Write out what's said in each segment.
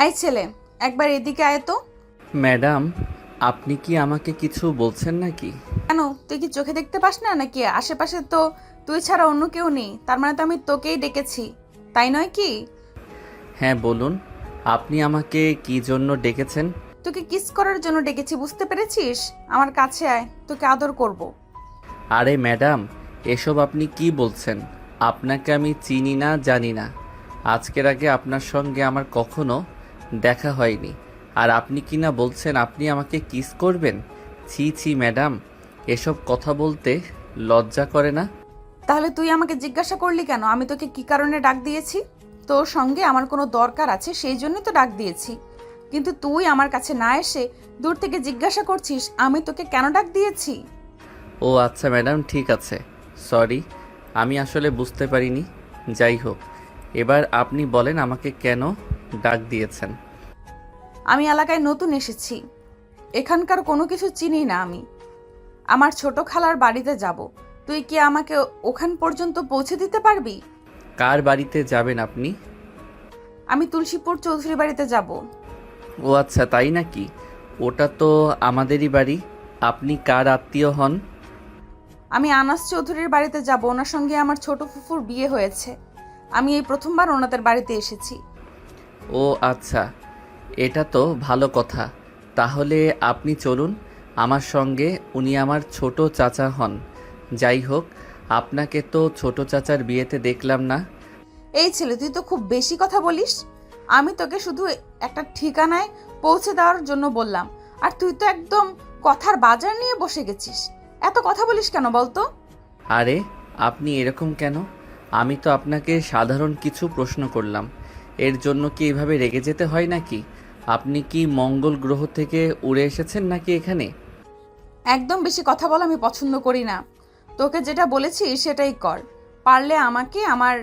এই ছেলে, একবার এদিকে আয় তো। ম্যাডাম, আপনি কি আমাকে কিছু বলছেন নাকি? কেন, তুই কি চোখে দেখতে পাস না নাকি? আশেপাশে তো তুই ছাড়া অন্য কেউ নেই, তার মানে তো আমি তোকেই ডেকেছি, তাই নয় কি? হ্যাঁ বলুন, আপনি আমাকে কি জন্য ডেকেছেন? তোকে কিস করার জন্য ডেকেছি, বুঝতে পেরেছিস? আমার কাছে আয়, তোকে আদর করব। আরে ম্যাডাম, এসব আপনি কি বলছেন? আপনাকে আমি চিনি না, জানি না। আজকের আগে আপনার সঙ্গে আমার কখনো দেখা হয়নি। আর আপনি কি না বলছেন আপনি আমাকে কিস করবেন? ছি ছি ম্যাডাম, এসব কথা বলতে লজ্জা করে না? তাহলে তুই আমাকে জিজ্ঞাসা করলি কেন আমি তোকে কি কারণে ডাক দিয়েছি? তোর সঙ্গে আমার কোনো দরকার আছে সেই জন্যই তো ডাক দিয়েছি। কিন্তু তুই আমার কাছে না এসে দূর থেকে জিজ্ঞাসা করছিস আমি তোকে কেন ডাক দিয়েছি। ও আচ্ছা ম্যাডাম, ঠিক আছে। সরি, আমি আসলে বুঝতে পারিনি। যাই হোক, এবার আপনি বলেন আমাকে কেন ডাক দিয়েছেন। আমি এলাকায় নতুন এসেছি, এখানকার কোনো কিছু চিনি না আমি। আমার ছোট খালার বাড়িতে যাব, তুই কি আমাকে ওখান পর্যন্ত পৌঁছে দিতে পারবি? কার বাড়িতে যাবেন আপনি? আমি তুলসীপুর চৌধুরী বাড়িতে যাব। ও আচ্ছা, তাই নাকি? ওটা তো আমাদেরই বাড়ি। আপনি কার আত্মীয় হন? আমি আনাস চৌধুরীর বাড়িতে যাব, ওনার সঙ্গে আমার ছোট ফুফুর বিয়ে হয়েছে। আমি এই প্রথমবার ওনাদের বাড়িতে এসেছি। ও আচ্ছা, এটা তো ভালো কথা। তাহলে আপনি চলুন আমার সঙ্গে। উনি আমার ছোট চাচা হন। যাই হোক, আপনাকে তো ছোট চাচার বিয়েতে দেখলাম না। এই ছেলে, তুই তো খুব বেশি কথা বলিস। আমি তোকে শুধু একটা ঠিকানায় পৌঁছে দেওয়ার জন্য বললাম, আর তুই তো একদম কথার বাজার নিয়ে বসে গেছিস। এত কথা বলিস কেন বলতো? আরে, আপনি এরকম কেন? আমি তো আপনাকে সাধারণ কিছু প্রশ্ন করলাম, এর জন্য কি এভাবে রেগে যেতে হয় নাকি? আপনি কি মঙ্গল গ্রহ থেকে উড়ে এসেছেন নাকি এখানে? একদম বেশি কথা বলা আমি পছন্দ করি না। তোকে যেটা বলেছি সেটাই কর। পারলে আমাকে আমার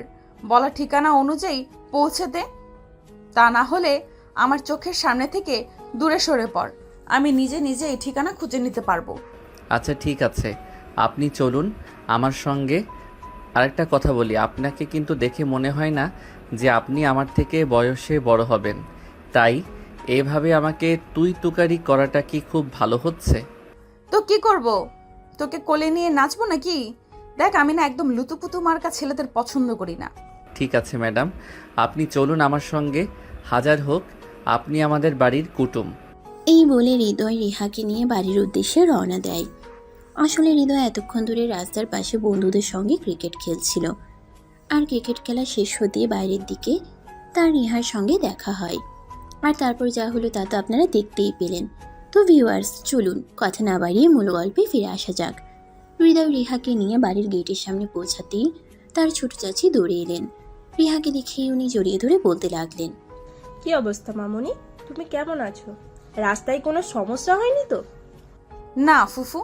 বলা ঠিকানা অনুযায়ী পৌঁছে দে, তা না হলে আমার চোখের সামনে থেকে দূরে সরে পড়। আমি নিজে নিজে এই ঠিকানা খুঁজে নিতে পারবো। আচ্ছা ঠিক আছে, আপনি চলুন আমার সঙ্গে। আরেকটা কথা বলি, আপনাকে কিন্তু দেখে মনে হয় না যে আপনি আমার থেকে বয়সে বড় হবেন। তাই এভাবে আমাকে তুই তুকারি করাটা কি খুব ভালো হচ্ছে? তো কি করব? তোকে কোলে নিয়ে নাচবো নাকি? দেখ, আমি না একদম লুতুপুতু মার্কা ছেলেদের পছন্দ করি না। ঠিক আছে ম্যাডাম, আপনি চলুন আমার সঙ্গে। হাজার হোক, আপনি আমাদের বাড়ির কুটুম। এই বলে হৃদয় রিহাকে নিয়ে বাড়ির উদ্দেশ্যে রওনা দেয়। আসলে হৃদয় এতক্ষণ ধরে রাস্তার পাশে বন্ধুদের সঙ্গে ক্রিকেট খেলছিল। আর ক্রিকেট খেলা শেষ হতে বাইরের দিকে তার রিহার সঙ্গে দেখা হয়। আর তারপর যা হলো তা তো আপনারা দেখতেই পেলেন। তো ভিউয়ার্স, চলুন কথা না বাড়িয়ে মূল গল্পে ফিরে আসা যাক। হৃদয় রিহাকে নিয়ে বাড়ির গেটের সামনে পৌঁছাতেই তার ছোট চাচি দৌড়ে এলেন। রিহাকে দেখেই উনি জড়িয়ে ধরে বলতে লাগলেন, কি অবস্থা মামুনি? তুমি কেমন আছো? রাস্তায় কোনো সমস্যা হয়নি তো? না ফুফু,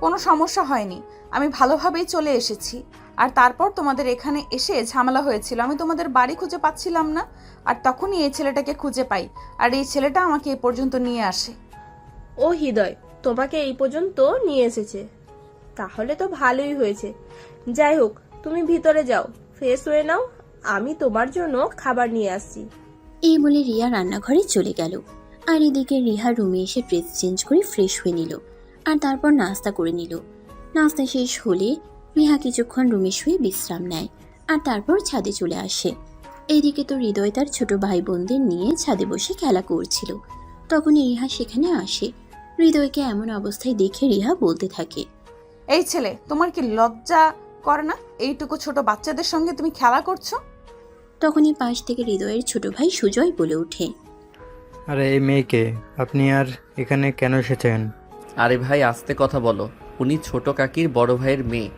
কোনো সমস্যা হয়নি। আমি ভালোভাবেই চলে এসেছি। আর তারপর তোমাদের এখানে এসে ঝামেলা হয়েছিল, আমি তোমাদের বাড়ি খুঁজে পাচ্ছিলাম না। আর তখনই এই ছেলেটাকে খুঁজে পাই, আর এই ছেলেটা আমাকে এ পর্যন্ত নিয়ে আসে। ও হৃদয় তোমাকে এই পর্যন্ত নিয়ে এসেছে, তাহলে তো ভালোই হয়েছে। যাই হোক, তুমি ভিতরে যাও, ফ্রেশ হয়ে নাও, আমি তোমার জন্য খাবার নিয়ে আসছি। এই বলে রিয়া রান্নাঘরে চলে গেল। আর এদিকে রিহা রুমে এসে ড্রেস চেঞ্জ করে ফ্রেশ হয়ে নিল। আর তারপর নাস্তা করে নিল। নাস্তা শেষ হলে রিহা কিছুক্ষণ রুমে শুয়ে বিশ্রাম নেয়। আর তারপর ছাদে চলে আসে। এইদিকে তো হৃদয় তার ছোট ভাই বোনদের নিয়ে ছাদে বসে খেলা করছিল। তখনই রিহা সেখানে আসে। হৃদয়কে এমন অবস্থায় দেখে রিহা বলতে থাকে, এই ছেলে, তোমার কি লজ্জা করে না? এইটুকু ছোট বাচ্চাদের সঙ্গে তুমি খেলা করছো। তখনই পাশ থেকে হৃদয়ের ছোট ভাই সুজয় বলে ওঠে, আরে এই মেয়েকে আপনি আর এখানে কেন এসেছেন? আরে ভাই, আস্তে কথা বলো। উনি ছোট কাকির বড় ভাইয়ের মেয়ে।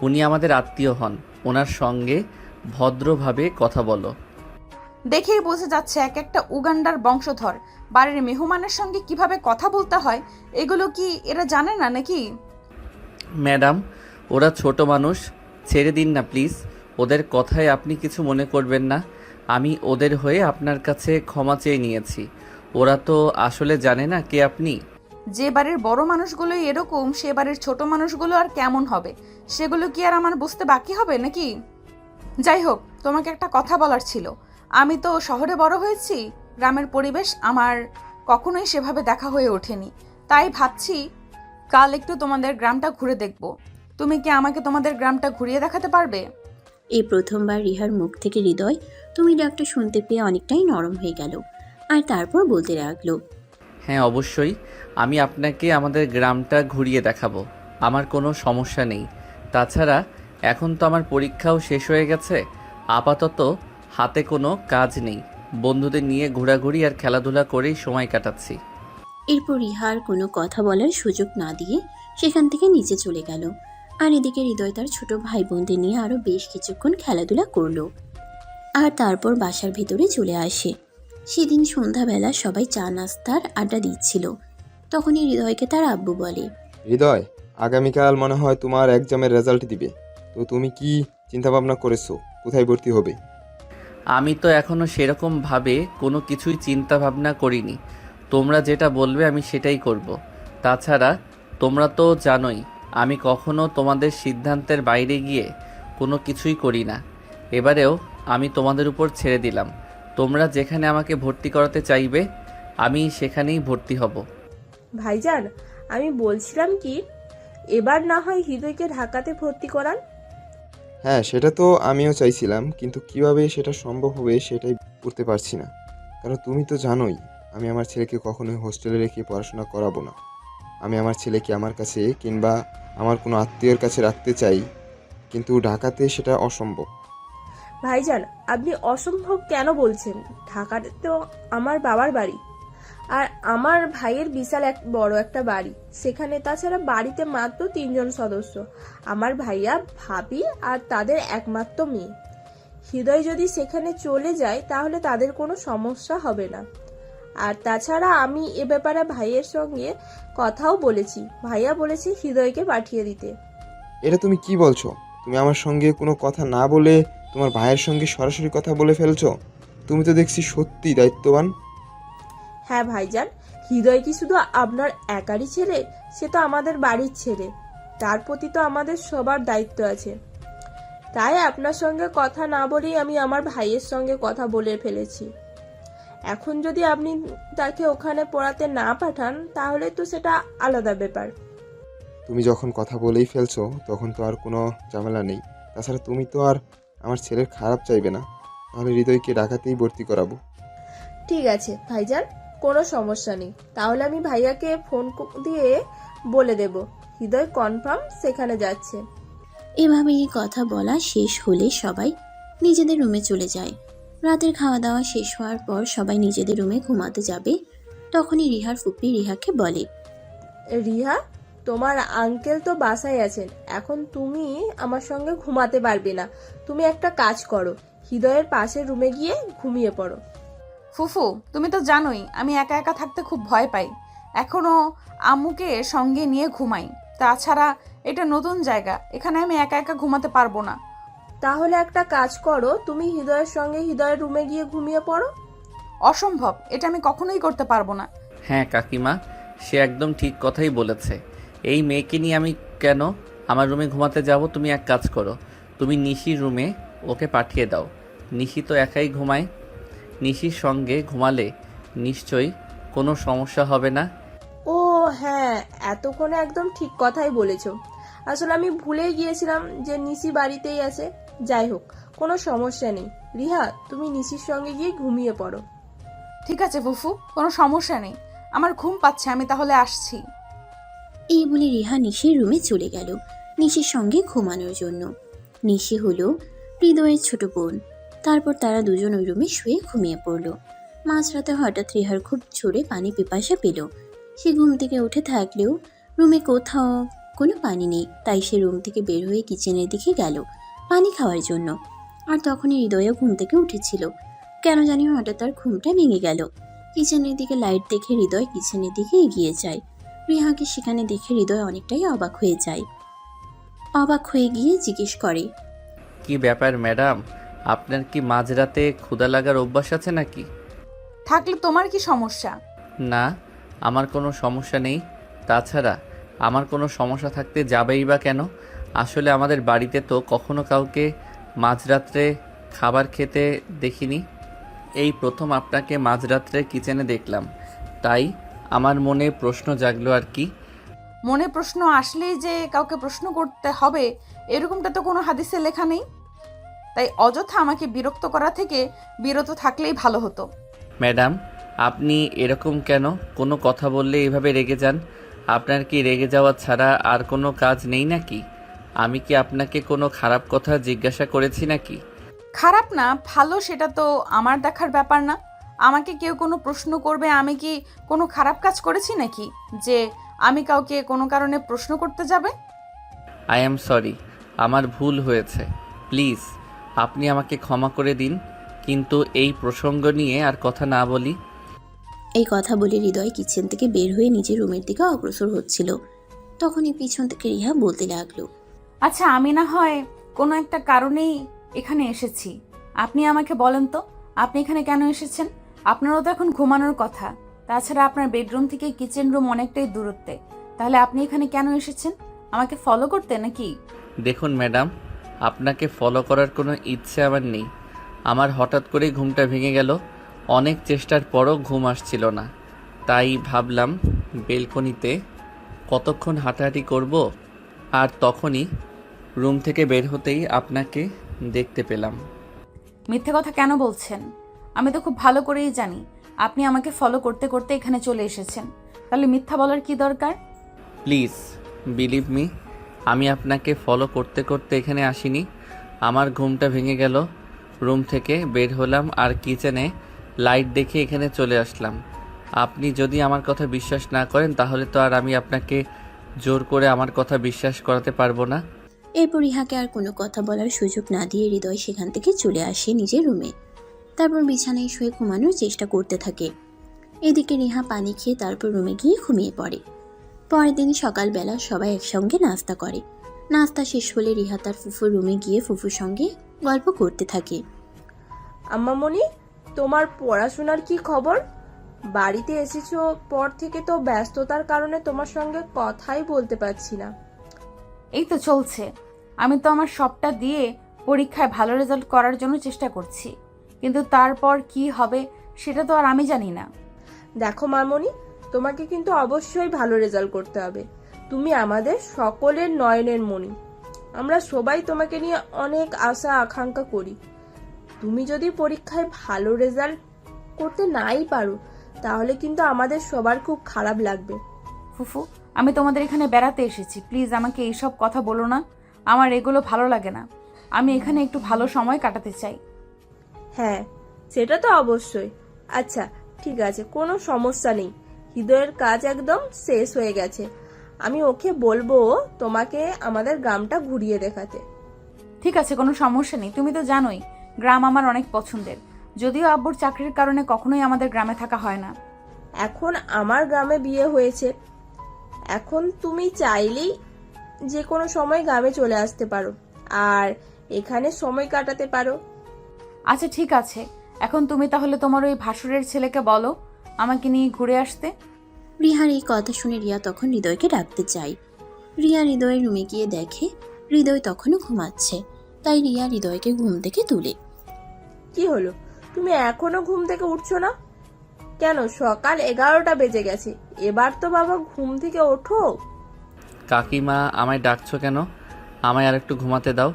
উনি আমাদের আত্মীয় হন। ওনার সঙ্গে ভদ্রভাবে কথা বলো। দেখেই বোঝা যাচ্ছে এক একটা উগান্ডার বংশধর। বাড়ির মেহমানের সঙ্গে কিভাবে কথা বলতে হয় এগুলো কি এরা জানে না নাকি? ম্যাডাম, ওরা ছোট মানুষ, ছেড়ে দিন না প্লিজ। ওদের কথায় আপনি কিছু মনে করবেন না। আমি ওদের হয়ে আপনার কাছে ক্ষমা চেয়ে নিয়েছি। ওরা তো আসলে জানে না কে আপনি। যে বাড়ির বড় মানুষগুলোই এরকম, সে বাড়ির ছোট মানুষগুলো আর কেমন হবে সেগুলো কি আর আমার বুঝতে বাকি হবে নাকি? যাই হোক, তোমাকে একটা কথা বলার ছিল। আমি তো শহরে বড় হয়েছি, গ্রামের পরিবেশ আমার কখনোই সেভাবে দেখা হয়ে ওঠেনি, তাই ভাবছি কাল একটু তোমাদের গ্রামটা ঘুরে দেখব। তুমি কি আমাকে তোমাদের গ্রামটা ঘুরিয়ে দেখাতে পারবে? এই প্রথমবার রিহার মুখ থেকে হৃদয় তুমি ডাকটা শুনতে পেয়ে অনেকটাই নরম হয়ে গেল, আর তারপর বলতে লাগলো, হ্যাঁ অবশ্যই, আমি আপনাকে আমাদের গ্রামটা ঘুরিয়ে দেখাবো, আমার কোনো সমস্যা নেই। তাছাড়া এখন তো আমার পরীক্ষাও শেষ হয়ে গেছে, আপাতত হাতে কোনো কাজ নেই, বন্ধুদের নিয়ে ঘোরাঘুরি আর খেলাধুলা করেই সময় কাটাচ্ছি। এরপর রিহার কোনো কথা বলার সুযোগ না দিয়ে সেখান থেকে নিচে চলে গেল। আর এদিকে হৃদয় তার ছোট ভাই বোনদের নিয়ে আরও বেশ কিছুক্ষণ খেলাধুলা করলো, আর তারপর বাসার ভিতরে চলে আসে। সেদিন সন্ধ্যাবেলা সবাই চা নাস্তার আড্ডা দিচ্ছিল। তখনই হৃদয়কে তার আব্বু বলে, হৃদয়, আগামীকাল মনে হয় তোমার এক্সামের রেজাল্ট দিবে, তো তুমি কি চিন্তাভাবনা করেছো কোথায় ভর্তি হবে? আমি তো এখনও সেরকমভাবে কোনো কিছুই চিন্তা ভাবনা করিনি, তোমরা যেটা বলবে আমি সেটাই করব। তাছাড়া তোমরা তো জানোই আমি কখনো তোমাদের সিদ্ধান্তের বাইরে গিয়ে কোনো কিছুই করি না। এবারেও আমি তোমাদের উপর ছেড়ে দিলাম, তোমরা যেখানে আমাকে ভর্তি করাতে চাইবে আমি সেখানেই ভর্তি হব। ভাইজান, আমি বলছিলাম কি, এবার না হয় হৃদয়কে ঢাকাতে ভর্তি করান। হ্যাঁ, সেটা তো আমিও চাইছিলাম, কিন্তু কিভাবে সেটা সম্ভব হবে সেটাই করতে পারছি না। কারণ তুমি তো জানোই আমি আমার ছেলেকে কখনোই হোস্টেলে রেখে পড়াশোনা করাবো না। আমি আমার ছেলেকে আমার কাছে কিংবা আমার কোনো আত্মীয়ের কাছে রাখতে চাই, কিন্তু ঢাকাতে সেটা অসম্ভব। ভাইজান, আপনি অসম্ভব কেন বলছেন? ঢাকাতে তো আমার বাবার বাড়ি, আর আমার ভাইয়ের বিশাল বড় একটা বাড়ি সেখানে। তাছাড়া বাড়িতে মাত্র 3 জন সদস্য, আমার ভাইয়া, ভাবি আর তাদের একমাত্র মেয়ে। হৃদয় যদি সেখানে চলে যায় তাহলে তাদের কোনো সমস্যা হবে না। আর তাছাড়া আমি এ ব্যাপারে ভাইয়ের সঙ্গে কথাও বলেছি, ভাইয়া বলেছে হৃদয়কে পাঠিয়ে দিতে। এটা তুমি কি বলছো? তুমি আমার সঙ্গে কোনো কথা না বলে তোমার ভাইয়ের সঙ্গে সরাসরি কথা বলে ফেলছো। তুমি তো দেখছি সত্যি দায়িত্ববান। হ্যাঁ ভাইজান, হৃদয় কি শুধু আপনার একারই ছেলে? সে তো আমাদের বাড়ির ছেলে, তার প্রতি তো আমাদের সবার দায়িত্ব আছে। তাই আপনার সঙ্গে কথা না বলেই আমি আমার ভাইয়ের সঙ্গে কথা বলে ফেলেছি। এখন যদি আপনি তাকে ওখানে পড়াতে না পাঠান তাহলে তো সেটা আলাদা ব্যাপার। তুমি যখন কথা বলেই ফেলছো তখন তো আর কোনো ঝামেলা নেই। তাছাড়া তুমি তো আর আমার ছেলের খারাপ চাইবে না, তাহলে হৃদয়কে ঢাকাতেই ভর্তি করাবো। ঠিক আছে ভাইজান, কোনো সমস্যা নেই। তাহলে আমি ভাইয়াকে ফোন দিয়ে বলে দেব হৃদয় কনফার্ম সেখানে যাচ্ছে। এভাবেই কথা বলা শেষ হলে সবাই নিজেদের রুমে চলে যায়। রাতের খাওয়া দাওয়া শেষ হওয়ার পর সবাই নিজেদের রুমে ঘুমাতে যাবে। তখনই রিহার ফুপি রিহাকে বলে, রিহা, তোমার আঙ্কেল তো বাসায় আছেন, এখন তুমি আমার সঙ্গে ঘুমাতে পারবে না। তুমি একটা কাজ করো, হৃদয়ের পাশের রুমে গিয়ে ঘুমিয়ে পড়ো। ফুফু, তুমি তো জানোই আমি একা একা থাকতে খুব ভয় পাই, এখনো আম্মুকে সঙ্গে নিয়ে ঘুমাই। তাছাড়া এটা নতুন জায়গা, এখানে আমি একা একা ঘুমাতে পারবো না। তাহলে একটা কাজ করো, তুমি হৃদয়ের সঙ্গে হৃদয়ের রুমে গিয়ে ঘুমিয়ে পড়ো। অসম্ভব, এটা আমি কখনোই করতে পারবো না। হ্যাঁ কাকিমা, সে একদম ঠিক কথাই বলেছে। এই মেয়েকে নিয়ে আমি কেন আমার রুমে ঘুমাতে যাব? তুমি এক কাজ করো, তুমি নিশির রুমে ওকে পাঠিয়ে দাও। নিশি তো একাই ঘুমায়, নিশির সঙ্গে ঘুমালে নিশ্চয়ই কোনো সমস্যা হবে না। ও হ্যাঁ, এতক্ষণে একদম ঠিক কথাই বলেছো। আসলে আমি ভুলেই গিয়েছিলাম যে নিশি বাড়িতেই আছে। যাই হোক, কোনো সমস্যা নেই। রিহা, তুমি নিশির সঙ্গে গিয়ে ঘুমিয়ে পড়ো। ঠিক আছে ফুফু, কোনো সমস্যা নেই, আমার ঘুম পাচ্ছে, আমি তাহলে আসছি। এই বলে রিহা নিশির রুমে চলে গেল নিশির সঙ্গে ঘুমানোর জন্য। নিশি হলো হৃদয়ের ছোট বোন। তারপর তারা দুজন ওই রুমে শুয়ে ঘুমিয়ে পড়ল। মাঝরাতে হঠাৎ রিহার খুব জোরে পানি পিপাসা পেল। সে ঘুম থেকে উঠে থাকলেও রুমে কোথাও কোনো পানি নেই, তাই সে রুম থেকে বের হয়ে কিচেনের দিকে গেল পানি খাওয়ার জন্য। আর তখনই হৃদয়ও ঘুম থেকে উঠেছিল। কেন জানি হঠাৎ তার ঘুমটা ভেঙে গেল। কিচেনের দিকে লাইট দেখে হৃদয় কিচেনের দিকে এগিয়ে যায়। রিহাকে সেখানে দেখে হৃদয় অনেকটাই অবাক হয়ে যায়। অবাক হয়ে গিয়ে জিজ্ঞেস করে, কি ব্যাপার ম্যাডাম, আপনার কি মাঝরাতে ক্ষুধা লাগার অভ্যাস আছে নাকি? থাকলে তোমার কি সমস্যা? না, আমার কোনো সমস্যা নেই। তাছাড়া আমার কোনো সমস্যা থাকতে যাবেই বা কেন? আসলে আমাদের বাড়িতে তো কখনো কাউকে মাঝরাত্রে খাবার খেতে দেখিনি। এই প্রথম আপনাকে মাঝরাত্রে কিচেনে দেখলাম, তাই আমার মনে প্রশ্ন জাগলো আর কি। মনে প্রশ্ন আসলেই যে কাউকে প্রশ্ন করতে হবে এরকমটা তো কোনো হাদিসে লেখা নেই। তাই অযথা আমাকে বিরক্ত করা থেকে বিরত থাকলেই ভালো হতো। ম্যাডাম, আপনি এরকম কেন? কোনো কথা বললে এভাবে রেগে যান। আপনার কি রেগে যাওয়া ছাড়া আর কোনো কাজ নেই নাকি? আমি কি আপনাকে কোনো খারাপ কথা জিজ্ঞাসা করেছি নাকি? খারাপ না ভালো সেটা তো আমার দেখার ব্যাপার না। আমাকে কেউ কোনো প্রশ্ন করবে, আমি কি কোনো খারাপ কাজ করেছি নাকি যে আমি কাউকে কোনো কারণে প্রশ্ন করতে যাবে? আই অ্যাম সরি, আমার ভুল হয়েছে। প্লিজ আপনি আমাকে ক্ষমা করে দিন, কিন্তু এই প্রসঙ্গ নিয়ে আর কথা না বলি। এই কথা বলে হৃদয় কিচেন থেকে বের হয়ে নিজের রুমের দিকে অগ্রসর হচ্ছিল। তখনই পিছন থেকে রিহা বলতে লাগলো, আচ্ছা আমি না হয় কোনো একটা কারণেই এখানে এসেছি। আপনি আমাকে বলেন তো, আপনি এখানে কেন এসেছেন? আপনারও তো এখন ঘুমানোর কথা। তাছাড়া আপনার বেডরুম থেকে কিচেন রুম অনেকটাই দূরত্বে। তাহলে আপনি এখানে কেন এসেছেন? আমাকে ফলো করতে নাকি? দেখুন ম্যাডাম, আপনাকে ফলো করার কোনো ইচ্ছে আমার নেই। আমার হঠাৎ করেই ঘুমটা ভেঙে গেল। অনেক চেষ্টার পরও ঘুম আসছিল না, তাই ভাবলাম বেলকনিতে কতক্ষণ হাঁটাহাঁটি করব, আর তখনই রুম থেকে বের হতেই আপনাকে দেখতে পেলাম। মিথ্যে কথা কেন বলছেন? আমি তো খুব ভালো করেই জানি আপনি আমাকে ফলো করতে করতে এখানে চলে এসেছেন। তাহলে মিথ্যা বলার কি দরকার? প্লিজ বিলিভ মি, আমি আপনাকে ফলো করতে করতে এখানে আসিনি। আমার ঘুমটা ভেঙে গেল, রুম থেকে বের হলাম আর কিচেনে লাইট দেখে এখানে চলে আসলাম। আপনি যদি আমার কথা বিশ্বাস না করেন তাহলে তো আর আমি আপনাকে জোর করে আমার কথা বিশ্বাস করাতে পারবো না। এরপর রিহাকে আর কোনো কথা বলার সুযোগ না দিয়ে হৃদয় সেখান থেকে চলে আসে নিজের রুমে। তারপর বিছানায় শুয়ে ঘুমানোর চেষ্টা করতে থাকে। এদিকে রিহা পানি খেয়ে তারপর রুমে গিয়ে ঘুমিয়ে পড়ে। পরের দিন সকালবেলা সবাই একসঙ্গে নাস্তা করে। নাস্তা শেষ হলে রিহা তার ফুফুর রুমে গিয়ে ফুফুর সঙ্গে গল্প করতে থাকে। আম্মামণি, তোমার পড়াশোনার কি খবর? বাড়িতে এসেছো পর থেকে তো ব্যস্ততার কারণে তোমার সঙ্গে কথাই বলতে পারছি না। এই তো চলছে। আমি তো আমার সবটা দিয়ে পরীক্ষায় ভালো রেজাল্ট করার জন্য চেষ্টা করছি, কিন্তু তারপর কি হবে সেটা তো আর আমি জানি না। দেখো মামনি, তোমাকে কিন্তু অবশ্যই ভালো রেজাল্ট করতে হবে। তুমি আমাদের সকলের নয়নের মণি। আমরা সবাই তোমাকে নিয়ে অনেক আশা আকাঙ্ক্ষা করি। তুমি যদি পরীক্ষায় ভালো রেজাল্ট করতে নাই পারো তাহলে কিন্তু আমাদের সবার খুব খারাপ লাগবে। ফুফু, আমি তোমাদের এখানে বেড়াতে এসেছি, প্লিজ আমাকে এইসব কথা বলো না। আমার এগুলো ভালো লাগে না। আমি এখানে একটু ভালো সময় কাটাতে চাই। হ্যাঁ, সেটা তো অবশ্যই। আচ্ছা ঠিক আছে, কোনো সমস্যা নেই। হৃদয়ের কাজ একদম শেষ হয়ে গেছে। আমি ওকে বলবো তোমাকে আমাদের গ্রামটা ঘুরিয়ে দেখাতে। ঠিক আছে, কোনো সমস্যা নেই। তুমি তো জানোই গ্রাম আমার অনেক পছন্দের। যদিও আব্বুর চাকরির কারণে কখনোই আমাদের গ্রামে থাকা হয় না। এখন আমার গ্রামে বিয়ে হয়েছে, এখন তুমি চাইলেই যে কোনো সময় গ্রামে চলে আসতে পারো আর এখানে সময় কাটাতে পারো। আচ্ছা ঠিক আছে, এখন তুমি তাহলে তোমার ওই ভাসুরের ছেলেকে বলো আমাকে নিয়ে ঘুরে আসতে। রিহার এই কথা শুনে রিয়া তখন হৃদয়কে ডাকতে চায়। রিয়া হৃদয়ের রুমে গিয়ে দেখে হৃদয় তখনও ঘুমাচ্ছে। তাই রিয়া হৃদয়কে ঘুম থেকে তুলে। কি হলো, তুমি এখনো ঘুম থেকে উঠছো না কেন? সকাল 11টা বেজে গেছে, এবার তো বাবা ঘুম থেকে ওঠো। কাকিমা, আমায় ডাকছো কেন? আমায় আর একটু ঘুমাতে দাও।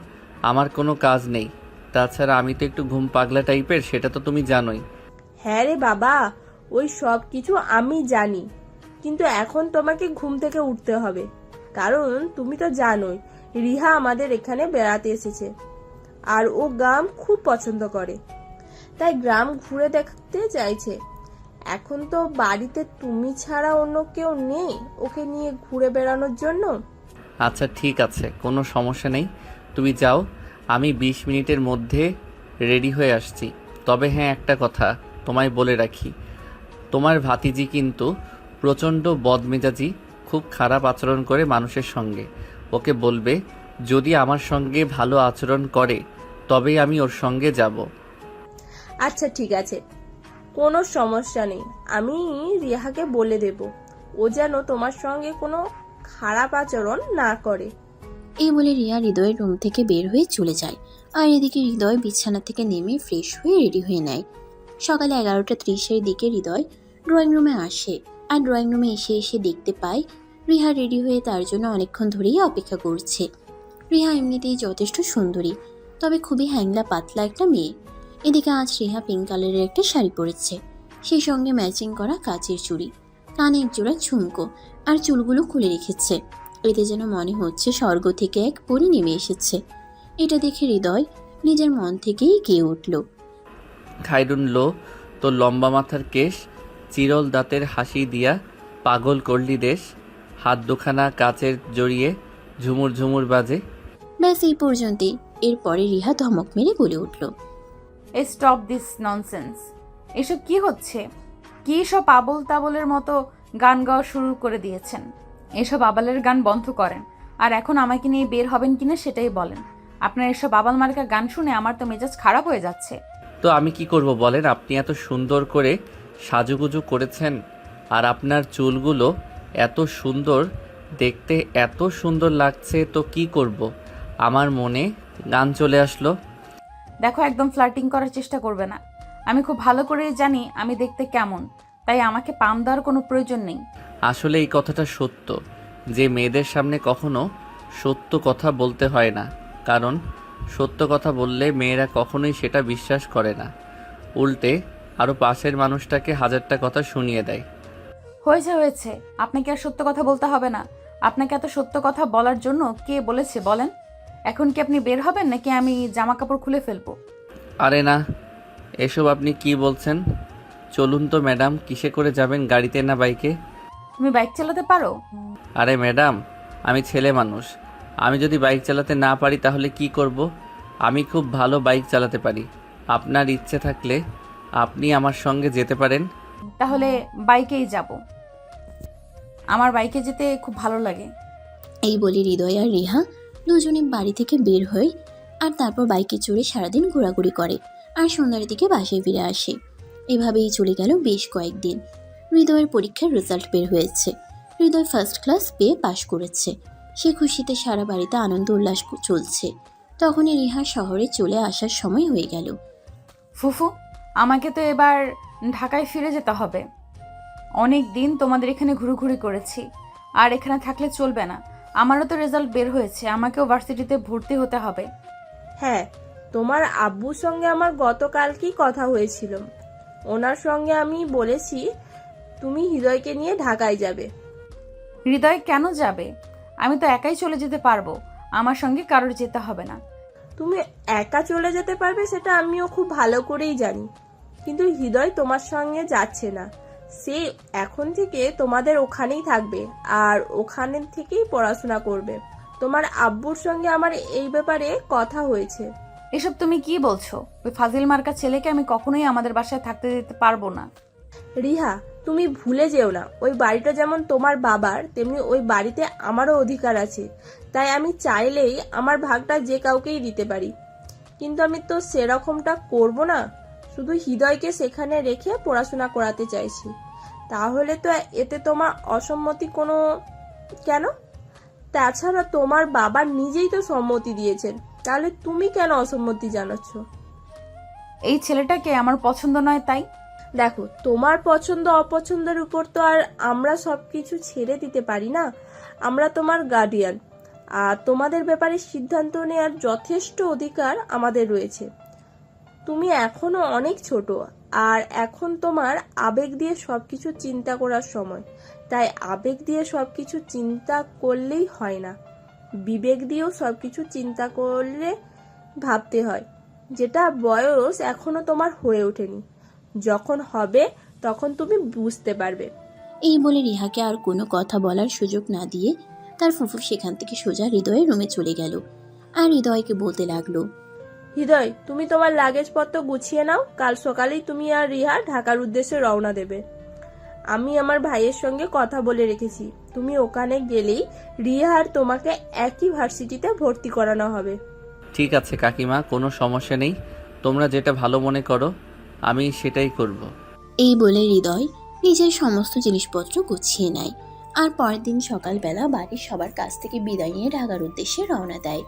আমার কোনো কাজ নেই। তাছাড়া আমি তো একটু ঘুম পাগলা টাইপের, সেটা তো তুমি জানোই। হ্যাঁ রে বাবা, ওই সব কিছু আমি জানি, কিন্তু এখন তোমাকে ঘুম থেকে উঠতে হবে। কারণ তুমি তো জানোই রিহা আমাদের এখানে বেড়াতে এসেছে আর ও গ্রাম খুব পছন্দ করে, তাই গ্রাম ঘুরে দেখতে চাইছে। এখন তো বাড়িতে তুমি ছাড়া অন্য কেউ নেই ওকে নিয়ে ঘুরে বেড়ানোর জন্য। আচ্ছা ঠিক আছে, কোনো সমস্যা নেই, তুমি যাও। আমি 20 মিনিটের মধ্যে রেডি হয়ে আসছি। তবে হ্যাঁ, একটা কথা তোমায় বলে রাখি, তোমার ভাতিজি কিন্তু প্রচণ্ড বদমেজাজি, খুব খারাপ আচরণ করে মানুষের সঙ্গে। ওকে বলবে যদি আমার সঙ্গে ভালো আচরণ করে তবেই আমি ওর সঙ্গে যাব। আচ্ছা ঠিক আছে, কোনো সমস্যা নেই। আমি রিহাকে বলে দেব ও যেন তোমার সঙ্গে কোনো খারাপ আচরণ না করে। এই বলে রিয়া হৃদয়ের রুম থেকে বের হয়ে চলে যায়। আর এদিকে হৃদয় বিছানা থেকে নেমে ফ্রেশ হয়ে রেডি হয়ে নেয়। সকালে 11:30-এর দিকে হৃদয় ড্রয়িং রুমে আসে, আর ড্রয়িং রুমে এসে এসে দেখতে পায় রিহা রেডি হয়ে তার জন্য অনেকক্ষণ ধরেই অপেক্ষা করছে। রিহা এমনিতেই যথেষ্ট সুন্দরী, তবে খুবই হ্যাংলা পাতলা একটা মেয়ে। এদিকে আজ রিহা পিঙ্ক কালারের একটা শাড়ি পরেছে, সেই সঙ্গে ম্যাচিং করা কাচের চুড়ি, কানে এক জোড়া ঝুমকো, আর চুলগুলো খুলে রেখেছে। এতে যেন মনে হচ্ছে স্বর্গ থেকে এক পরী নেমে এসেছে। এটা দেখে হৃদয় নিজের মন থেকেই গেয়ে উঠল। খাইরুন লো, তোর লম্বা মাথার কেশ, চিরল দাঁতের হাসি দিয়া পাগল করলি দেশ, হাত দুখানা কাচের জড়িয়ে ঝুমুর ঝুমুর বাজে। ব্যাস এই পর্যন্তই। এরপরে রিহা ধমক মেরে বলে উঠল, স্টপ দিস ননসেন্স। এসব কি হচ্ছে? কি সব আবল তাবলের মতো গান গাওয়া শুরু করে দিয়েছেন? এসব আবালের গান বন্ধ করেন, আর এখন আমাকে নিয়ে বের হবেন কিনা সেটাই বলেন। আপনার এসব আবাল মার্কা গান শুনে আমার তো মেজাজ খারাপ হয়ে যাচ্ছে। তো আমি কি করব বলেন? আপনি এত সুন্দর করে সাজুগুজু করেছেন, আর আপনার চুলগুলো এত সুন্দর, দেখতে এত সুন্দর লাগছে, তো কি করব? আমার মনে গান চলে আসলো। দেখো, একদম ফ্লার্টিং করার চেষ্টা করবে না। আমি খুব ভালো করে জানি আমি দেখতে কেমন, তাই আমাকে পাম দেওয়ার কোনো প্রয়োজন নেই। আসলে এই কথাটা সত্য যে মেয়েদের সামনে কখনো সত্য কথা বলতে হয় না, কারণ সত্য কথা বললে মেয়েরা কখনোই সেটা বিশ্বাস করে না, উল্টে আরও পাশের মানুষটাকে হাজারটা কথা শুনিয়ে দেয়। হয়েছে হয়েছে, আপনাকে আর সত্য কথা বলতে হবে না। আপনাকে এত সত্য কথা বলার জন্য কে বলেছে বলেন? এখন কি আপনি বের হবেন নাকি আমি জামা কাপড় খুলে ফেলবো? আরে না, এসব আপনি কি বলছেন? চলুন তো ম্যাডাম, কিসে করে যাবেন, গাড়িতে না বাইকে? তুমি বাইক চালাতে পারো? আরে ম্যাডাম, আমি ছেলে মানুষ, আমি যদি বাইক চালাতে না পারি তাহলে কি করব? আমি খুব ভালো বাইক চালাতে পারি। আপনার ইচ্ছে থাকলে আপনি আমার সঙ্গে যেতে পারেন। তাহলে বাইকেই যাব। আমার বাইকে যেতে খুব ভালো লাগে। এই বলে হৃদয় আর রিহা দুজনে বাড়ি থেকে বের হয়ে আর তারপর বাইকে চড়ে সারাদিন ঘোরাঘুরি করে, আর সন্ধ্যার দিকে বাসায় ফিরে আসে। এভাবেই চলে গেল বেশ কয়েকদিন। হৃদয়ের পরীক্ষার রেজাল্ট বের হয়েছে। হৃদয় ফার্স্ট ক্লাস পেয়ে পাশ করেছে। সে খুশিতে সারা বাড়িতে আনন্দ উল্লাস চলছে। তখনই রিহা শহরে চলে আসার সময় হয়ে গেল। ফুফু, আমাকে তো এবার ঢাকায় ফিরে যেতে হবে। অনেক দিন তোমাদের এখানে ঘুরুঘুরি করেছি, আর এখানে থাকলে চলবে না। আমারও তো রেজাল্ট বের হয়েছে, আমাকেও ভার্সিটিতে ভর্তি হতে হবে। হ্যাঁ, তোমার আব্বুর সঙ্গে আমার গতকালকেই কথা হয়েছিল। ওনার সঙ্গে আমি বলেছি তুমি হৃদয়কে নিয়ে ঢাকায় যাবে। হৃদয় কেন যাবে? আমি তো একাই চলে যেতে পারবো, আমার সঙ্গে কারোর যেতে হবে না। তুমি একা চলে যেতে পারবে সেটা আমিও খুব ভালো করেই জানি, কিন্তু হৃদয় তোমার সঙ্গে যাচ্ছে না। সে এখন থেকে তোমাদের ওখানেই থাকবে, আর ওখানে থেকেই পড়াশোনা করবে। তোমার আব্বুর সঙ্গে আমার এই ব্যাপারে কথা হয়েছে। এসব তুমি কি বলছো? ওই ফাজিল মার্কা ছেলেকে আমি কখনোই আমাদের বাসায় থাকতে দিতে পারবো না। রিহা, তুমি ভুলে যেও না, ওই বাড়িটা যেমন তোমার বাবার, তেমনি ওই বাড়িতে আমারও অধিকার আছে। তাই আমি চাইলেই আমার ভাগটা যে কাউকেই দিতে পারি, কিন্তু আমি তো সেরকমটা করব না। শুধু হৃদয়কে সেখানে রেখে পড়াশোনা করাতে চাইছি। তাহলে তো এতে তোমার অসম্মতি কোনো কেন? তাছাড়া তোমার বাবা নিজেই তো সম্মতি দিয়েছেন, তাহলে তুমি কেন অসম্মতি জানাচ্ছ? এই ছেলেটাকে আমার পছন্দ নয় তাই। দেখো, তোমার পছন্দ অপছন্দের উপর তো আর আমরা সবকিছু ছেড়ে দিতে পারি না। আমরা তোমার গার্ডিয়ান, আর তোমাদের ব্যাপারে সিদ্ধান্ত নেওয়ার যথেষ্ট অধিকার আমাদের রয়েছে। তুমি এখনো অনেক ছোট, আর এখন তোমার আবেগ দিয়ে সবকিছু চিন্তা করার সময়। তাই আবেগ দিয়ে সবকিছু চিন্তা করলেই হয় না, বিবেক দিয়েও সবকিছু চিন্তা করলে ভাবতে হয়। যেটা বয়স এখনো তোমার হয়ে ওঠেনি, যখন হবে তখন তুমি বুঝতে পারবে। এই বলে রিহাকে আর কোনো কথা বলার সুযোগ না দিয়ে তার ফুফু সেখান থেকে সোজা হৃদয়ের রুমে চলে গেল, আর হৃদয়কে বলতে লাগলো, হৃদয়, তুমি তোমার লাগেজপত্র গুছিয়ে নাও। কাল সকালেই তুমি আর রিহা ঢাকার উদ্দেশ্যে রওনা দেবে। আমি আমার ভাইয়ের সঙ্গে কথা বলে রেখেছি, তুমি ওখানে গেলেই রিহা আর তোমাকে একই ভার্সিটিতে ভর্তি করানো হবে। ঠিক আছে কাকিমা, কোনো সমস্যা নেই, তোমরা যেটা ভালো মনে করো আমি সেটাই করব। এই বলে হৃদয় নিজের সমস্ত জিনিসপত্র গুছিয়ে নেয়, আর পরের দিন সকালবেলা বাড়ির সবার কাছ থেকে বিদায় নিয়ে ঢাকার উদ্দেশ্যে রওনা দেয়।